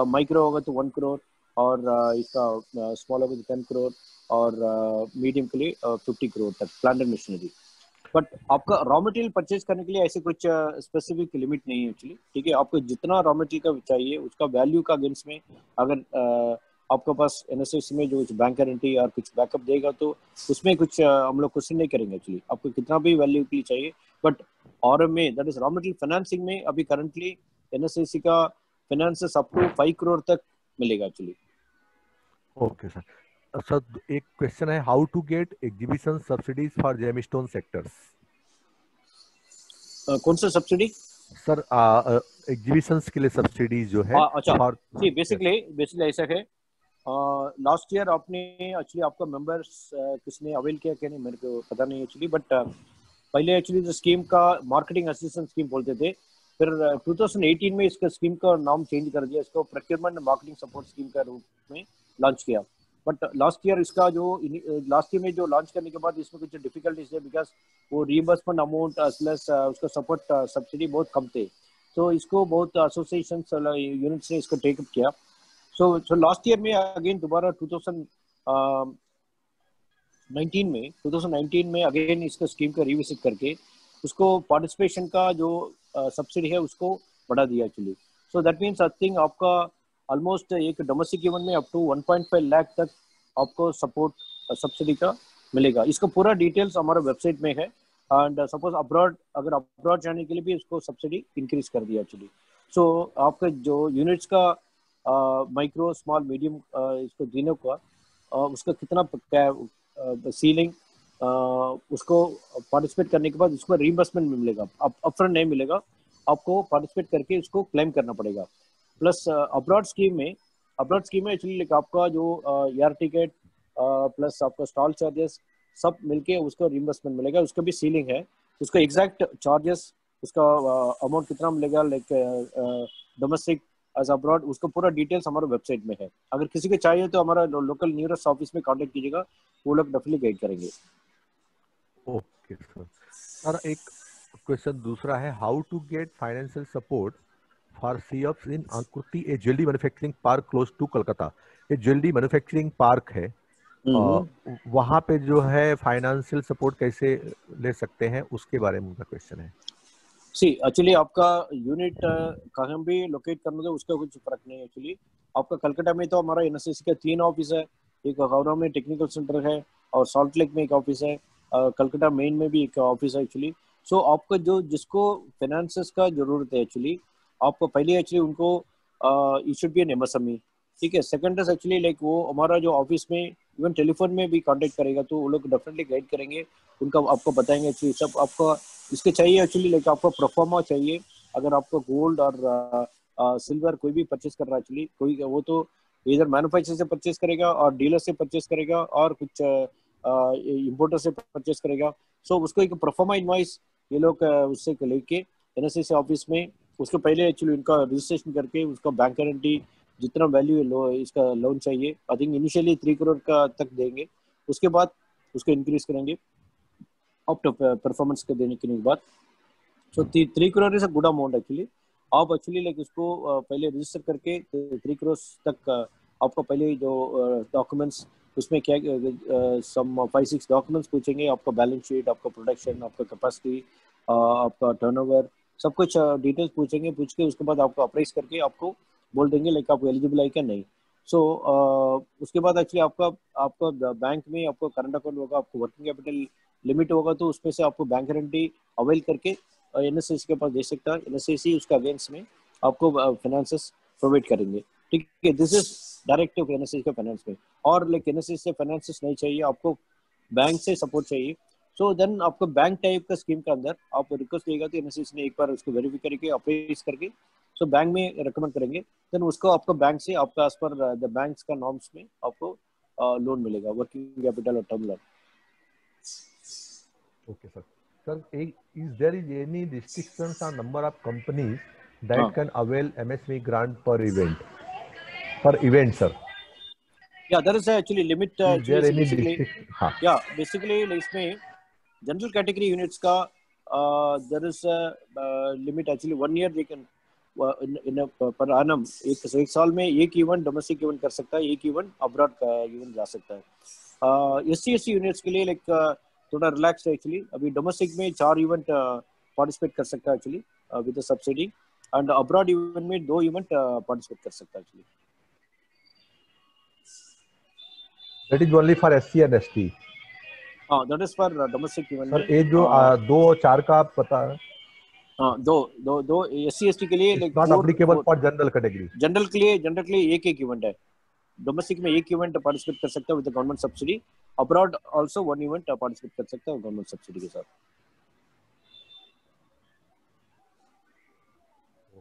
माइक्रो होगा तो 1 करोड़, और इसका स्मॉल होगा तो 10 करोड़ और मीडियम के लिए 50 करोड़ तक प्लांट एंड मशीनरी। बट आपका रॉ मटेरियल परचेज करने के लिए ऐसे कुछ स्पेसिफिक लिमिट नहीं है एक्चुअली, ठीक है। आपको जितना रॉ मटेरियल का चाहिए उसका वैल्यू का अगेंस्ट में अगर आपके पास एनएसएसी में जो बैंक गारंटी और कुछ बैकअप देगा तो उसमें कुछ हम लोग क्वेश्चन नहीं करेंगे एक्चुअली, आपको कितना भी वैल्यू के लिए चाहिए। बट और में that is raw material financing में अभी करंटली एनएसएसी का फाइनेंसेस अप टू 5 करोड़ तक मिलेगा एक्चुअली। Okay sir. सर एक क्वेश्चन है, how to get exhibition subsidies for gemstone sectors. कौन सा सब्सिडी सर? एग्जीबिशंस के लिए सब्सिडीज जो है अच्छा फॉर जी, बेसिकली ऐसा है। लास्ट ईयर आपने एक्चुअली आपका मेंबर्स किसने अवेल किया क्या नहीं मेरे को पता नहीं एक्चुअली, बट पहले एक्चुअली जो स्कीम का मार्केटिंग असिस्टेंस स्कीम बोलते थे, फिर 2018 में इसका स्कीम का नाम चेंज कर दिया, इसको प्रोक्योरमेंट मार्केटिंग सपोर्ट स्कीम का रूप में लॉन्च किया। बट लास्ट ईयर इसका जो लास्ट ईयर में जो लॉन्च करने के बाद इसमें कुछ डिफिकल्टीज है, बिकॉज वो रीइंबर्समेंट अमाउंट प्लस उसका सपोर्ट सब्सिडी बहुत कम थे, तो इसको बहुत एसोसिएशन यूनिट्स ने इसको टेकअप किया। So last year में अगेन दोबारा 2019 में अगेन इसका स्कीम का रिविजिट करके उसको पार्टिसिपेशन का जो सब्सिडी है उसको बढ़ा दिया actually. So that means I think आपका ऑलमोस्ट एक डोमेस्टिक इवेंट में अप टू 1.5 लाख तक आपको सपोर्ट सब्सिडी का मिलेगा। इसका पूरा डिटेल्स हमारे वेबसाइट में है, एंड सपोज अगर अब्रॉड जाने के लिए भी इसको सब्सिडी इंक्रीज कर दिया एक्चुअली। सो आपका जो यूनिट्स का माइक्रो स्मॉल मीडियम इसको तीनों का उसका कितना सीलिंग उसको पार्टिसिपेट करने के बाद उसको रीइंबर्समेंट में मिलेगा, अपफ्रंट नहीं मिलेगा, आपको पार्टिसिपेट करके उसको क्लेम करना पड़ेगा। प्लस अब्रॉड स्कीम में एक्चुअली आपका जो एयर टिकट प्लस आपका स्टॉल चार्जेस सब मिलके उसको रीइंबर्समेंट मिलेगा। उसका भी सीलिंग है, उसका एग्जैक्ट चार्जेस उसका अमाउंट कितना मिलेगा लाइक डोमेस्टिक एज अब्रॉड, उसका पूरा डिटेल्स हमारे वेबसाइट में है। अगर किसी को चाहिए तो हमारा लोकल नियरेस्ट ऑफिस में कांटेक्ट कीजिएगा, वो लोग डेफिनेटली गाइड करेंगे। Okay sir. सर एक क्वेश्चन दूसरा है, how to get financial support for CFCs in Akriti, a jewellery manufacturing park close to Kolkata. ये ज्वेलरी मैन्युफैक्चरिंग पार्क है, वहां पे जो है फाइनेंशियल सपोर्ट कैसे ले सकते हैं, उसके बारे में उनका क्वेश्चन है। सी एक्चुअली आपका यूनिट कहीं भी लोकेट करना तो उसका कुछ फर्क नहीं है एक्चुअली। आपका कलकत्ता में तो हमारा एनएसएसी का 3 ऑफिस है, एक हावड़ा में टेक्निकल सेंटर है और सॉल्ट लेक में एक ऑफिस है, कलकत्ता मेन में भी एक ऑफिस है एक्चुअली। सो आपका जो जिसको फाइनेंसेस का जरूरत है एक्चुअली, आपको पहले एक्चुअली उनको you should be an MSME, ठीक है। सेकंड इज एक्चुअली लाइक वो हमारा जो ऑफिस में इवन टेलीफोन में भी कांटेक्ट करेगा तो वो लोग डेफिनेटली गाइड करेंगे, उनका आपको बताएंगे एक्चुअली सब आपका इसके चाहिए एक्चुअली लाइक आपको प्रोफार्मा चाहिए। अगर आपको गोल्ड और सिल्वर कोई भी परचेस कर रहा है एक्चुअली, कोई वो तो इधर मैन्युफैक्चर से परचेस करेगा और डीलर से परचेस करेगा और कुछ इम्पोर्टर से परचेस करेगा। सो उसको एक प्रोफार्मा इनवॉइस ये लोग उससे लेके एनएसएसी ऑफिस में उसके पहले एक्चुअली उनका रजिस्ट्रेशन करके उसका बैंक गारंटी जितना वैल्यू इसका लोन चाहिए, आई थिंक इनिशियली 3 करोड़ का तक देंगे, उसके बाद उसको इंक्रीज करेंगे अप टू परफॉर्मेंस के देने के बाद। सो 3 crore is a good amount actually. आप एक्चुअली लाइक उसको पहले रजिस्टर करके 3 करोड़ तक आपको पहले जो डॉक्यूमेंट्स उसमें क्या सम 5-6 डॉक्यूमेंट्स पूछेंगे, आपका बैलेंस शीट, आपका प्रोडक्शन, आपका कैपेसिटी, आपका टर्नओवर, सब कुछ डिटेल्स पूछेंगे। पूछ के उसके बाद आपको अप्राइज करके आपको बोल देंगे लाइक आपको एलिजिबल है क्या नहीं। सो उसके बाद एक्चुअली आपका बैंक में आपका करंट अकाउंट होगा, आपको वर्किंग कैपिटल लिमिट होगा, तो उसमें से आपको बैंक गारंटी अवेल करके एनएसएसी के पास दे सकता है। एनएसएसी उसका अगेंस्ट में आपको फाइनेंसेस प्रोवाइड करेंगे, ठीक है। दिस इज डायरेक्टिव एनएसएसी के फाइनेंस में। और लाइक एनएसएसी से फाइनेंसेस नहीं चाहिए, आपको बैंक से सपोर्ट चाहिए, सो देन आपको बैंक टाइप का स्कीम के अंदर आप रिक्वेस्ट देगा तो एनएसएसी ने एक बार उसको वेरीफाई करके अप्रूव करके सो बैंक में रिकमेंड करेंगे, देन उसको आपको बैंक से आपका एज पर द बैंक्स का नॉर्म्स में आपको लोन मिलेगा, वर्किंग कैपिटल और term loan. Okay, sir. Sir, is there any restrictions on number of companies that can avail MSME grant per event? Per event, sir. Yeah, there is actually limit. Is there any restriction? Yeah, basically इसमें general category units का there is a limit actually 1 year they can इन पर आनम एक साल में एक event domestic event कर सकता है, एक इवेंट अब्रॉड का इवेंट जा सकता है। SC यूनिट्स के लिए लाइक थोड़ा रिलैक्स है एक्चुअली। अभी डोमेस्टिक में 4 इवेंट पार्टिसिपेट कर सकता है actually with subsidy, and abroad event में 2 इवेंट पार्टिसिपेट कर सकता है actually. That is only for SC and ST। हाँ, that is for domestic event sir में। ये जो 2 और 4 का आप बता, हाँ, दो SC ST के लिए like not applicable for general category. General के लिए एक इवेंट है। डोमेस्टिक में एक इवेंट पार्टिसिपेट कर सकता है with government subsidy, abroad also 1 event participate कर सकता है गवर्नमेंट सब्सिडी के साथ।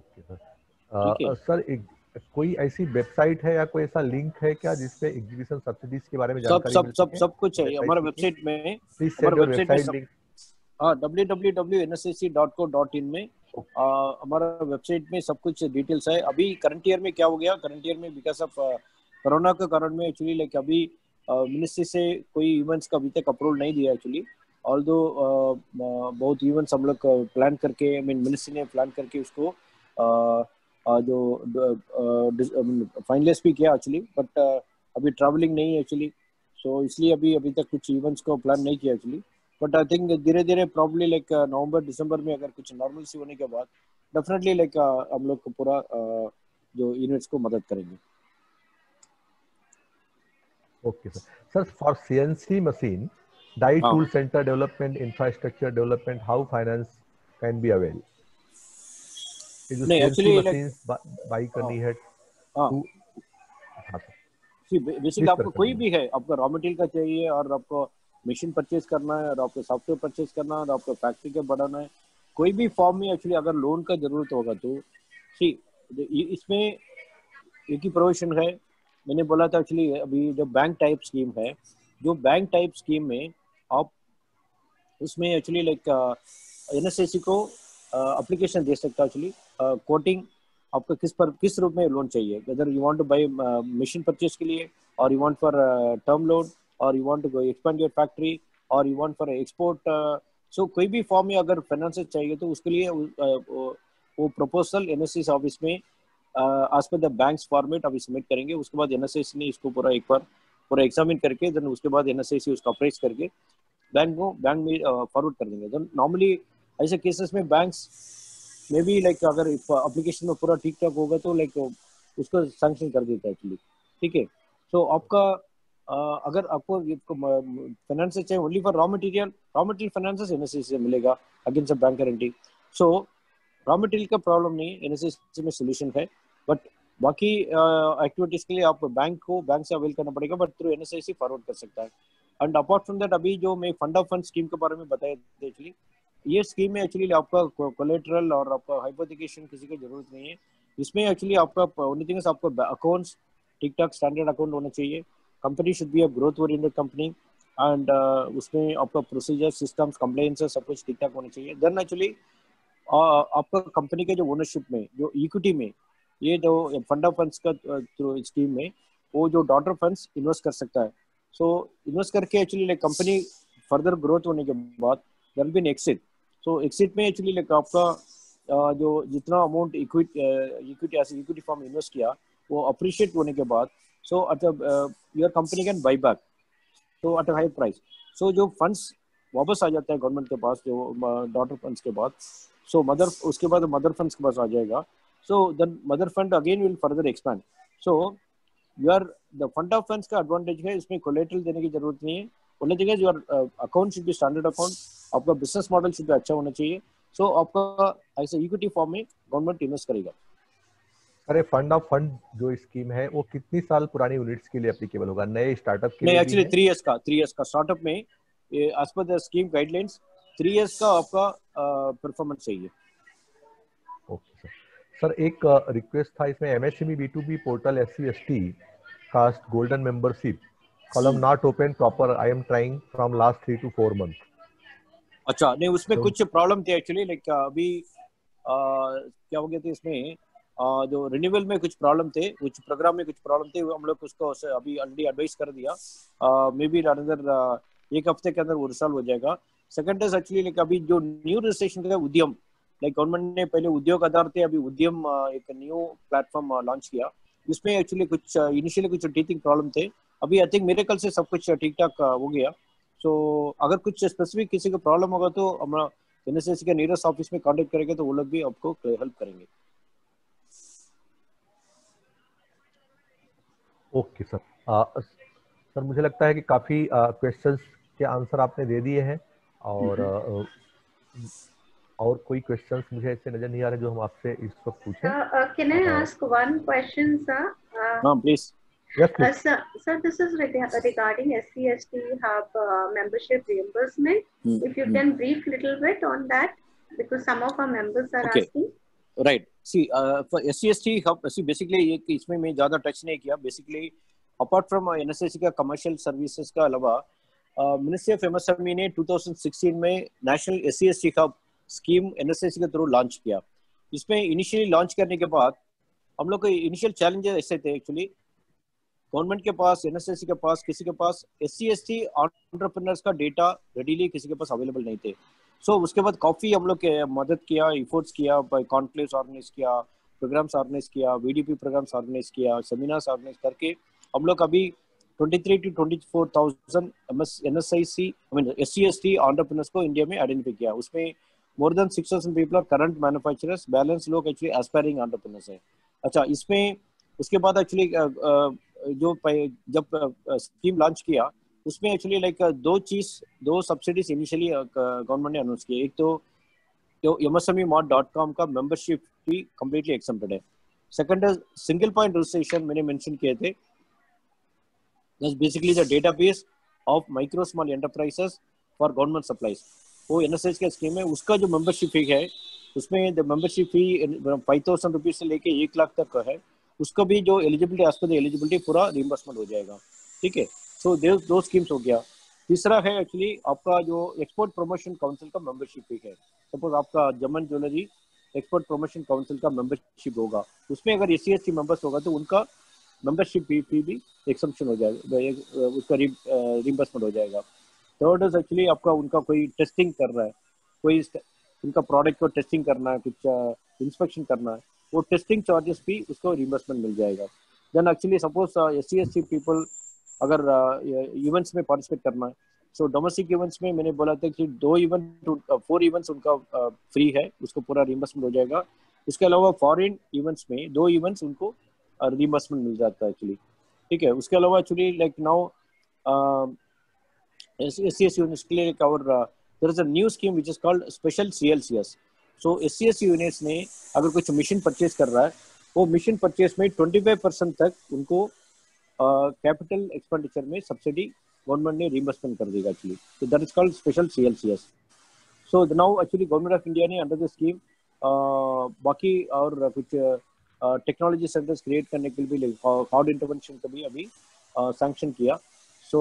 Okay sir. सर एक कोई ऐसी वेबसाइट है या कोई ऐसा लिंक है क्या जिसपे एग्जीबिशन सब्सिडीज के बारे में जानकारी मिल सके? सब कुछ है हमारा वेबसाइट में। Please send your website link. हाँ, www.nsac.co.in में हमारा वेबसाइट में सब कुछ डिटेल्स है। अभी करंट ईयर में क्या हो गया, करंट ईयर में बिकॉज ऑफ कोरोना के कारण में एक्चुअली लाइक अभी मिनिस्ट्री से कोई इवेंट्स का अभी तक अप्रूवल नहीं दिया एक्चुअली। ऑल्दो बहुत इवेंट्स हम लोग प्लान करके, आई मीन मिनिस्ट्री ने प्लान करके उसको जो फाइनलाइज भी किया एक्चुअली, बट अभी ट्रैवलिंग नहीं है एक्चुअली, सो इसलिए अभी तक कुछ इवेंट्स को प्लान नहीं किया एक्चुअली। बट आई थिंक धीरे धीरे प्रॉब्ली लाइक नवंबर दिसंबर में अगर कुछ नॉर्मल होने के बाद डेफिनेटली लाइक हम लोग को पूरा जो इवेंट्स को मदद करेंगे। Okay sir. Sir for CNC machine die tool centre development, infrastructure development, how finance can be avail? नहीं एक्चुअली मशीन्स बाई करनी है। बेसिक आपको कोई भी है, आपको रॉ मटेरियल का चाहिए और आपको मशीन परचेज करना है और आपको सॉफ्टवेयर परचेज करना है और आपको फैक्ट्री के बढ़ाना है, कोई भी फॉर्म में एक्चुअली अगर लोन का जरूरत होगा तो सी इसमें एक ही प्रोविजन है। मैंने बोला था एक्चुअली अभी जो बैंक टाइप स्कीम है, जो बैंक टाइप स्कीम में आप उसमें एक्चुअली लाइक NSAC को एप्लीकेशन दे सकता है एक्चुअली कोटिंग आपको किस रूप में लोन चाहिए, whether you want to buy machine purchase के लिए और you want for term loan और you want to expand your factory और you want for export. So कोई भी फॉर्म में अगर फाइनेंस चाहिए तो उसके लिए वो प्रपोजल NSAC ऑफिस में आज पर द बैंक्स फॉर्मेट अभी सबमिट करेंगे। उसके बाद NSAC ने इसको पूरा एग्जामिन करके देन उसके बाद NSAC उसका अप्रेज करके बैंक में फॉरवर्ड कर देंगे। देन नॉर्मली ऐसे केसेस में बैंक्स में भी लाइक अगर एप्लीकेशन में पूरा ठीक ठाक होगा तो लाइक उसको सैंक्शन कर देता है एक्चुअली। ठीक है, सो आपका अगर आपको फाइनेंस चाहिए only for raw material finance NSAC से मिलेगा अगेंस्ट बैंक गारंटी। सो रॉ मटेरियल का प्रॉब्लम नहीं, NSAC में सोल्यूशन है, बट बाकी एक्टिविटीज के लिए आप बैंक से अवेल करना पड़ेगा, बट थ्रू NSAC फॉरवर्ड कर सकता है। एंड अपार्ट फ्रॉम दैट अभी जो मैं फंड ऑफ फंड स्कीम के बारे में बताया था एक्चुअली, ये स्कीम में एक्चुअली आपका कोलेटरल और आपका हाइपोथिकेशन किसी की जरूरत नहीं है। इसमें एक्चुअली आपका ओनली थिंग आपको अकाउंट्स ठीक ठाक स्टैंडर्ड अकाउंट होना चाहिए, company should be a growth oriented company and उसमें आपका प्रोसीजर सिस्टम्स कंप्लायंसेस सब कुछ ठीक ठाक होना चाहिए। देन एक्चुअली आपका कंपनी के जो ओनरशिप में जो इक्विटी में ये जो फंड ऑफ फंड्स का थ्रू स्कीम में वो जो डॉटर फंड्स इन्वेस्ट कर सकता है। सो इन्वेस्ट करके actually like company further growth होने के बाद there will be an exit. So exit में एक्चुअली लाइक आपका जो जितना अमाउंट इक्विटी फॉर्म इन्वेस्ट किया वो अप्रिशिएट होने के बाद so at your company can buy back तो at a high price. So जो फंड्स वापस आ जाता है गवर्नमेंट के पास जो डॉटर फंड्स के बाद, सो उसके बाद मदर फंड्स के पास आ जाएगा। So then mother fund again will further expand. So your the fund of funds का एडवांटेज है, इसमें कोलेटरल देने की जरूरत नहीं है। Only thing is your account should be standard account, आपका बिजनेस मॉडल शुड भी अच्छा होना चाहिए। सो आपका ऐसे इक्विटी फॉर्म में गवर्नमेंट इन्वेस्ट करेगा। अरे फंड ऑफ फंड जो स्कीम है वो कितनी साल पुरानी यूनिट्स के लिए एप्लीकेबल होगा, नए स्टार्टअप के लिए? नहीं एक्चुअली 3 इयर्स का स्टार्टअप में as per the scheme guidelines 3 years का आपका परफॉर्मेंस चाहिए। ओके सर, एक रिक्वेस्ट था इसमें MSME B2B portal SC/ST caste golden membership column not open proper, I am trying from last 3 to 4 month. अच्छा, नहीं उसमें कुछ प्रॉब्लम थी एक्चुअली लाइक अभी क्या हो गया था इसमें जो रिन्यूअल में कुछ प्रॉब्लम थे, कुछ प्रोग्राम में कुछ प्रॉब्लम थे, हम लोग उसको अभी ऑलरेडी एडवाइस कर दिया। मे बी अनदर एक हफ्ते के अंदर वो रिसॉल्व हो जाएगा। सेकंड इज एक्चुअली लाइक अभी जो न्यू रजिस्ट्रेशन का उद्यम लाइक गवर्नमेंट ने पहले उद्योग आधार थे, अभी उद्यम एक न्यू प्लेटफॉर्म लॉन्च किया। इसमें एक्चुअली कुछ इनिशियली कुछ टीचिंग प्रॉब्लम थे, अभी आई थिंक मेरे कल से सब कुछ ठीक ठाक हो गया। सो अगर कुछ स्पेसिफिक किसी को प्रॉब्लम होगा तो हम एनएसएससी के नियरेस्ट ऑफिस में कांटेक्ट करेंगे, तो वो लोग भी आपको हेल्प करेंगे। Okay sir. सर मुझे लगता है कि काफ़ी क्वेश्चंस के आंसर आपने दे दिए हैं, और कोई क्वेश्चंस मुझे ऐसे नजर नहीं आ रहे जो हम आपसे इस वक्त पूछें। Can I ask one question, sir? Please. Yes, please. Sir, this is regarding SC/ST Hub membership reimbursement. If you can brief little bit on that, because some of our members are asking. Right. See, for SC/ST Hub, see basically ये इसमें मैं ज़्यादा touch नहीं किया। Basically, apart from NSSC का commercial services का अलावा, Ministry of MSME ने 2016 में National SC/ST Hub scheme NSSC के थ्रू लॉन्च किया। इसमें इनिशियली लॉन्च करने के बाद हम लोग के इनिशियल चैलेंजेस ऐसे थे एक्चुअली, गवर्नमेंट के पास, एनएसएससी के पास, किसी के पास SC/ST एंटरप्रेन्योर्स का डेटा रेडीली किसी के पास अवेलेबल नहीं थे। सो उसके बाद काफ़ी हम लोग के मदद किया, एफर्ट्स किया, कॉन्क्लेव्स ऑर्गेनाइज किया, प्रोग्राम्स ऑर्गेनाइज किया, VDP प्रोग्राम्स ऑर्गेनाइज किया, सेमिनार्स ऑर्गेनाइज करके हम लोग अभी 23,000 to 24,000 SC/ST एंटरप्रेन्योर्स को इंडिया में आइडेंटिफाई किया। उसमें more than 6,000 people are current manufacturers, balance लोग एक्चुअली एस्पायरिंग एंटरप्रेन्योर्स है। अच्छा, इसमें उसके बाद एक्चुअली जो जब स्कीम लॉन्च किया उसमें एक्चुअली लाइक दो सब्सिडीज इनिशियली गवर्नमेंट ने अनाउंस किए। एक तो MSMEmart.com का मेंबरशिप फी कम्प्लीटली एक्सेम्प्टेड है। सेकंड है सिंगल पॉइंट रजिस्ट्रेशन, मैंने मेंशन किए थे, that's basically the database of micro small enterprises for government supplies. वो एनएसएस का स्कीम है, उसका जो मेंबरशिप फी है उसमें द मेंबरशिप फी 5,000 रुपीज से लेके 1 लाख तक का है। उसका भी जो eligibility, as per the eligibility पूरा रिइंबर्समेंट हो जाएगा। ठीक है, सो दो स्कीम्स हो गया। तीसरा है एक्चुअली आपका जो एक्सपोर्ट प्रमोशन काउंसिल का मेंबरशिप फी है। सपोज आपका जमन ज्वेलरी एक्सपोर्ट प्रमोशन काउंसिल का मेंबरशिप होगा, उसमें अगर SC/ST मेंबर्स होगा तो उनका मेंबरशिप फी भी एक्सेम्पशन हो जाएगा, उसका रिइंबर्समेंट हो जाएगा। थर्ड इज एक्चुअली आपका उनका कोई टेस्टिंग कर रहा है, कोई उनका प्रोडक्ट को टेस्टिंग करना है, कुछ इंस्पेक्शन करना है, वो टेस्टिंग चार्जेस भी उसको रिइंबर्समेंट मिल जाएगा। Then actually suppose SC/ST people अगर इवेंट्स में पार्टिसिपेट करना है, सो डोमेस्टिक इवेंट्स में मैंने बोला था कि 4 इवेंट्स उनका फ्री है, उसको पूरा रिइंबर्समेंट हो जाएगा। उसके अलावा फॉरेन इवेंट्स में 2 इवेंट्स उनको रिइंबर्समेंट मिल जाता है एक्चुअली। ठीक है, उसके अलावा actually like now SC/ST units के लिए there is a new scheme which is called special CLCS. So SC/ST units ने अगर कुछ मिशन परचेज कर रहा है, वो मिशन परचेज में 25% तक उनको कैपिटल एक्सपेंडिचर में सब्सिडी गवर्नमेंट ने रिइंबर्समेंट कर देगा actually. So that is called special CLCS. So now actually government of India ने अंडर द स्कीम बाकी और कुछ टेक्नोलॉजी सेंटर्स क्रिएट करने के लिए भी हार्ड इंटरवेंशन का भी अभी सैंक्शन किया। सो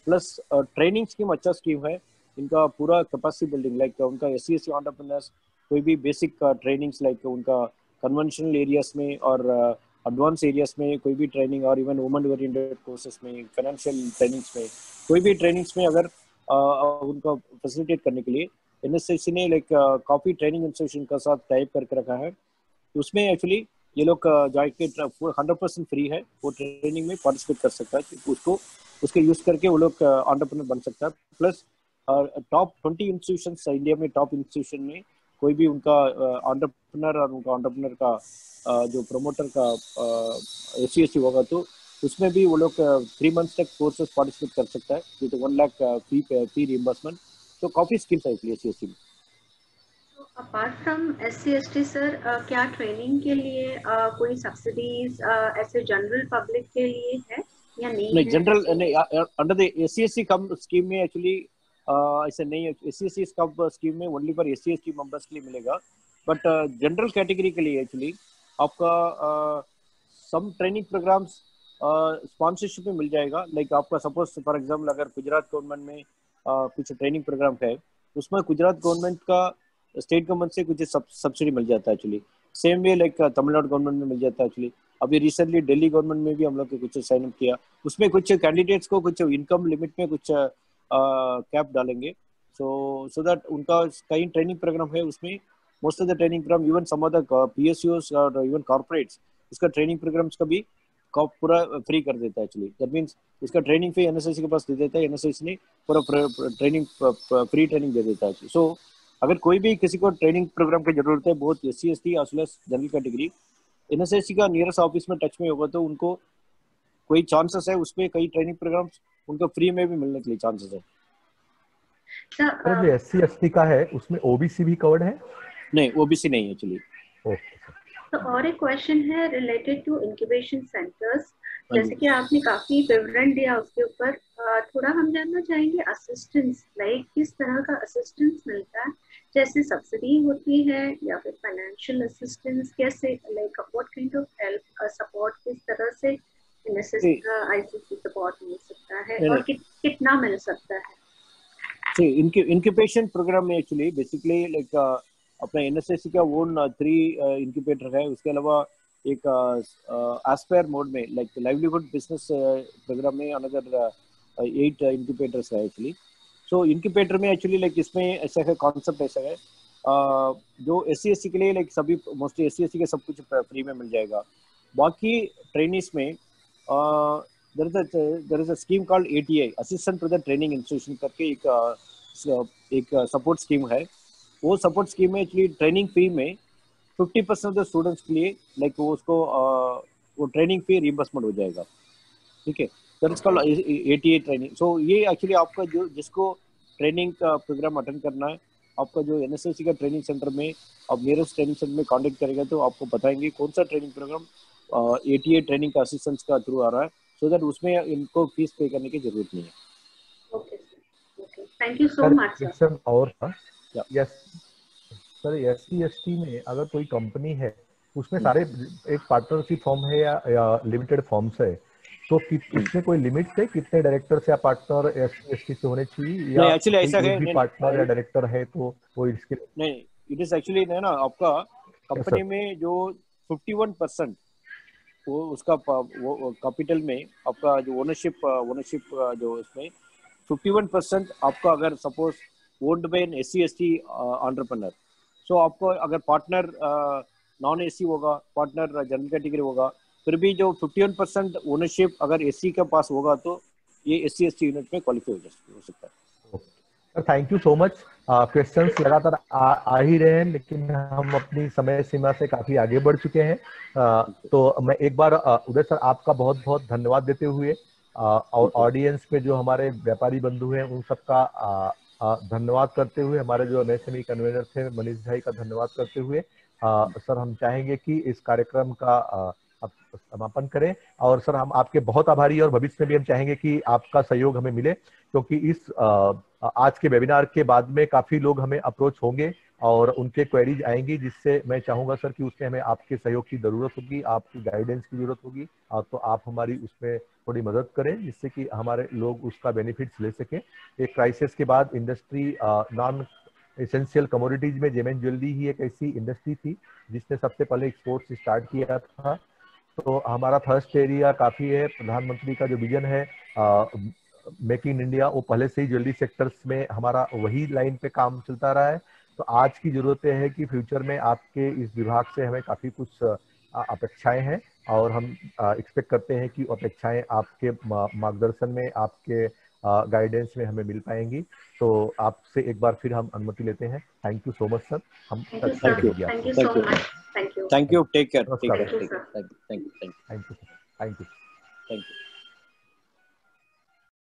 प्लस ट्रेनिंग स्कीम अच्छा स्कीम है, इनका पूरा कैपेसिटी बिल्डिंग, लाइक उनका SC/ST एंटरप्रेन्योर्स कोई भी बेसिक ट्रेनिंग्स लाइक उनका कन्वेंशनल एरियाज में और एडवांस एरियाज में कोई भी ट्रेनिंग, और इवन वुमेन ओरिएंटेड कोर्सेज में, फाइनेंशियल ट्रेनिंग्स में, कोई भी ट्रेनिंग्स में अगर उनका फैसिलिटेट करने के लिए एनएसएससी ने लाइक काफ़ी ट्रेनिंग इंस्टीट्यूशन का साथ टाइप करके रखा है। उसमें एक्चुअली ये लोग जाके 100% फ्री है, वो ट्रेनिंग में पार्टिसिपेट कर सकता है, उसके यूज़ करके वो लोग एंटरप्रेन्योर बन सकता है। प्लस टॉप 20 इंस्टीट्यूशंस इंडिया में, टॉप इंस्टीट्यूशन में कोई भी उनका एंटरप्रेन्योर और उनका एंटरप्रेन्योर का जो प्रमोटर का SC/ST होगा तो उसमें भी वो लोग 3 मंथ्स तक कोर्सेज पार्टिसिपेट कर सकता है विद 1 लाख फी रिइंबर्समेंट। तो काफ़ी स्कीम्स है इसलिए SC/ST में। अपार्ट फ्रॉम SC/ST सर, क्या ट्रेनिंग के लिए कोई सब्सिडीज ऐसे जनरल पब्लिक के लिए है या नहीं? General under the SC/ST come scheme में एक्चुअली ऐसे नहीं है। SC/ST कम स्कीम में ओनली फॉर SC/ST मेंबर्स के लिए मिलेगा, बट जनरल कैटेगरी के लिए एक्चुअली आपका सम ट्रेनिंग प्रोग्राम्स स्पॉन्सरशिप में मिल जाएगा। लाइक आपका सपोज फॉर एग्जाम्पल अगर गुजरात गवर्नमेंट में कुछ ट्रेनिंग प्रोग्राम है, उसमें गुजरात गवर्नमेंट का स्टेट गवर्नमेंट से कुछ सब्सिडी मिल जाता है actually. Same way like Tamil Nadu government में मिल जाता है एक्चुअली। अभी रिसेंटली दिल्ली गवर्नमेंट में भी हम लोग के कुछ साइन अप किया, उसमें कुछ कैंडिडेट्स को कुछ इनकम लिमिट में कुछ कैप डालेंगे, सो दैट उनका कई ट्रेनिंग प्रोग्राम है उसमें most of the training program, even some of the PSUs or even corporates, इसका training programs का भी पूरा फ्री कर देता है एक्चुअली. दैट मींस इसका ट्रेनिंग फी एनएसएस के पास दे देता है, एनएसएस ने पूरा ट्रेनिंग फ्री ट्रेनिंग दे देता है. सो अगर कोई भी किसी को ट्रेनिंग प्रोग्राम की जरूरत है, बहुत SC ST as well as general category, NSS का नियरेस्ट ऑफिस में टच में होगा तो उनको कोई चांसेस है उसमें कई ट्रेनिंग प्रोग्राम्स उनको फ्री में भी मिलने के लिए चांसेस है. जो एससी एसटी का है उसमें ओबीसी भी कवर्ड है? नहीं, ओबीसी नहीं एक्चुअली. तो और एक क्वेश्चन है रिलेटेड टू इंक्यूबेशन सेंटर्स. जैसे कि आपने काफी विवरण दिया उसके ऊपर, थोड़ा हम जानना चाहेंगे असिस्टेंस, लाइक किस तरह का असिस्टेंस मिलता है, जैसे सब्सिडी होती है या फिर फाइनेंशियल असिस्टेंस, कैसे, like what kind of help support, किस तरह से एनएसएस आईसीसी सपोर्ट मिल सकता है और कितना मिल सकता है? इंक्यूबेशन प्रोग्राम में एक्चुअली बेसिकली लाइक अपना एनएसएस का ओन 3 इंक्यूबेटर है. उसके अलावा एक एस्पायर मोड में लाइक लाइवलीहुड बिजनेस प्रोग्राम में अनदर 8 इंक्यूबेटर्स है एक्चुअली. सो इंक्यूबेटर में एक्चुअली लाइक इसमें ऐसा है, कॉन्सेप्ट ऐसा है जो एससी एससी के लिए लाइक सभी मोस्टली एससी एससी के सब कुछ फ्री में मिल जाएगा. बाकी ट्रेनिंग्स में there is a scheme called ATI, Assistant to the Training Institution करके एक सपोर्ट स्कीम है. वो सपोर्ट स्कीम में एक्चुअली ट्रेनिंग फी में 50% ऑफ द स्टूडेंट्स के लिए लाइक वो उसको वो ट्रेनिंग फी रिइंबर्समेंट हो जाएगा. ठीक है, that is called ATI training. So ये एक्चुअली आपका जो जिसको ट्रेनिंग का प्रोग्राम अटेंड करना है, आपका जो एनएसएस का ट्रेनिंग सेंटर में आप नियरेस्ट ट्रेनिंग सेंटर में कॉन्टेक्ट करेगा तो आपको बताएंगे कौन सा ट्रेनिंग प्रोग्राम ATI ट्रेनिंग का असिस्टेंस का थ्रू आ रहा है, सो दैट उसमें इनको फीस पे करने की जरूरत नहीं है. Okay okay, thank you so much sir. और यस सर, एससी एसटी में अगर कोई कंपनी है उसमें सारे एक पार्टनरशिप फॉर्म है या लिमिटेड फॉर्म्स है, तो उसमें कोई लिमिट है कितने डायरेक्टर या पार्टनर एससी एसटी से होने चाहिए, या एक्चुअली ऐसा है भी पार्टनर या डायरेक्टर है तो वो इसके नहीं, इट इज एक्चुअली ना आपका कंपनी में जो 51% वो उसका वो कैपिटल में आपका जो ओनरशिप जो इसमें 51% आपका अगर suppose owned by an SC ST entrepreneur, so आपको अगर पार्टनर नॉन एसी होगा, पार्टनर जनरल कैटेगरी होगा, फिर भी जो 51% ओनरशिप अगर एससी के पास होगा तो ये एससी एसटी यूनिट में क्वालिफाई हो सकता है. Sir thank you so much. Questions लगातार आ ही रहे हैं, लेकिन हम अपनी समय सीमा से काफी आगे बढ़ चुके हैं. तो मैं एक बार उदय सर आपका बहुत बहुत धन्यवाद देते हुए और ऑडियंस में जो हमारे व्यापारी बंधु हैं उन सबका धन्यवाद करते हुए, हमारे जो एमएसएमई कन्वीनर थे मनीष भाई का धन्यवाद करते हुए सर हम चाहेंगे कि इस कार्यक्रम का समापन करें. और सर हम आपके बहुत आभारी और भविष्य में भी हम चाहेंगे कि आपका सहयोग हमें मिले, क्योंकि इस आज के वेबिनार के बाद में काफी लोग हमें अप्रोच होंगे और उनके क्वेरीज आएंगी, जिससे मैं चाहूंगा सर कि उसमें हमें आपके सहयोग की जरूरत होगी, आपकी गाइडेंस की जरूरत होगी, तो आप हमारी उसमें थोड़ी मदद करें जिससे कि हमारे लोग उसका बेनिफिट्स ले सकें. एक क्राइसिस के बाद इंडस्ट्री नॉन एसेंशियल कमोडिटीज में जेम एंड ज्वेलरी ही एक ऐसी इंडस्ट्री थी जिसने सबसे पहले एक्सपोर्ट्स स्टार्ट किया था. तो हमारा थर्स्ट एरिया काफी है. प्रधानमंत्री का जो विजन है मेक इन इंडिया, वो पहले से ही ज्वेलरी सेक्टर्स में हमारा वही लाइन पे काम चलता रहा है. तो आज की जरूरत है कि फ्यूचर में आपके इस विभाग से हमें काफी कुछ अपेक्षाएं हैं और हम एक्सपेक्ट करते हैं कि अपेक्षाएं आपके मार्गदर्शन में, आपके गाइडेंस में हमें मिल पाएंगी. तो आपसे एक बार फिर हम अनुमति लेते हैं. Thank you so much sir. हम thank you. Take care. Thank you.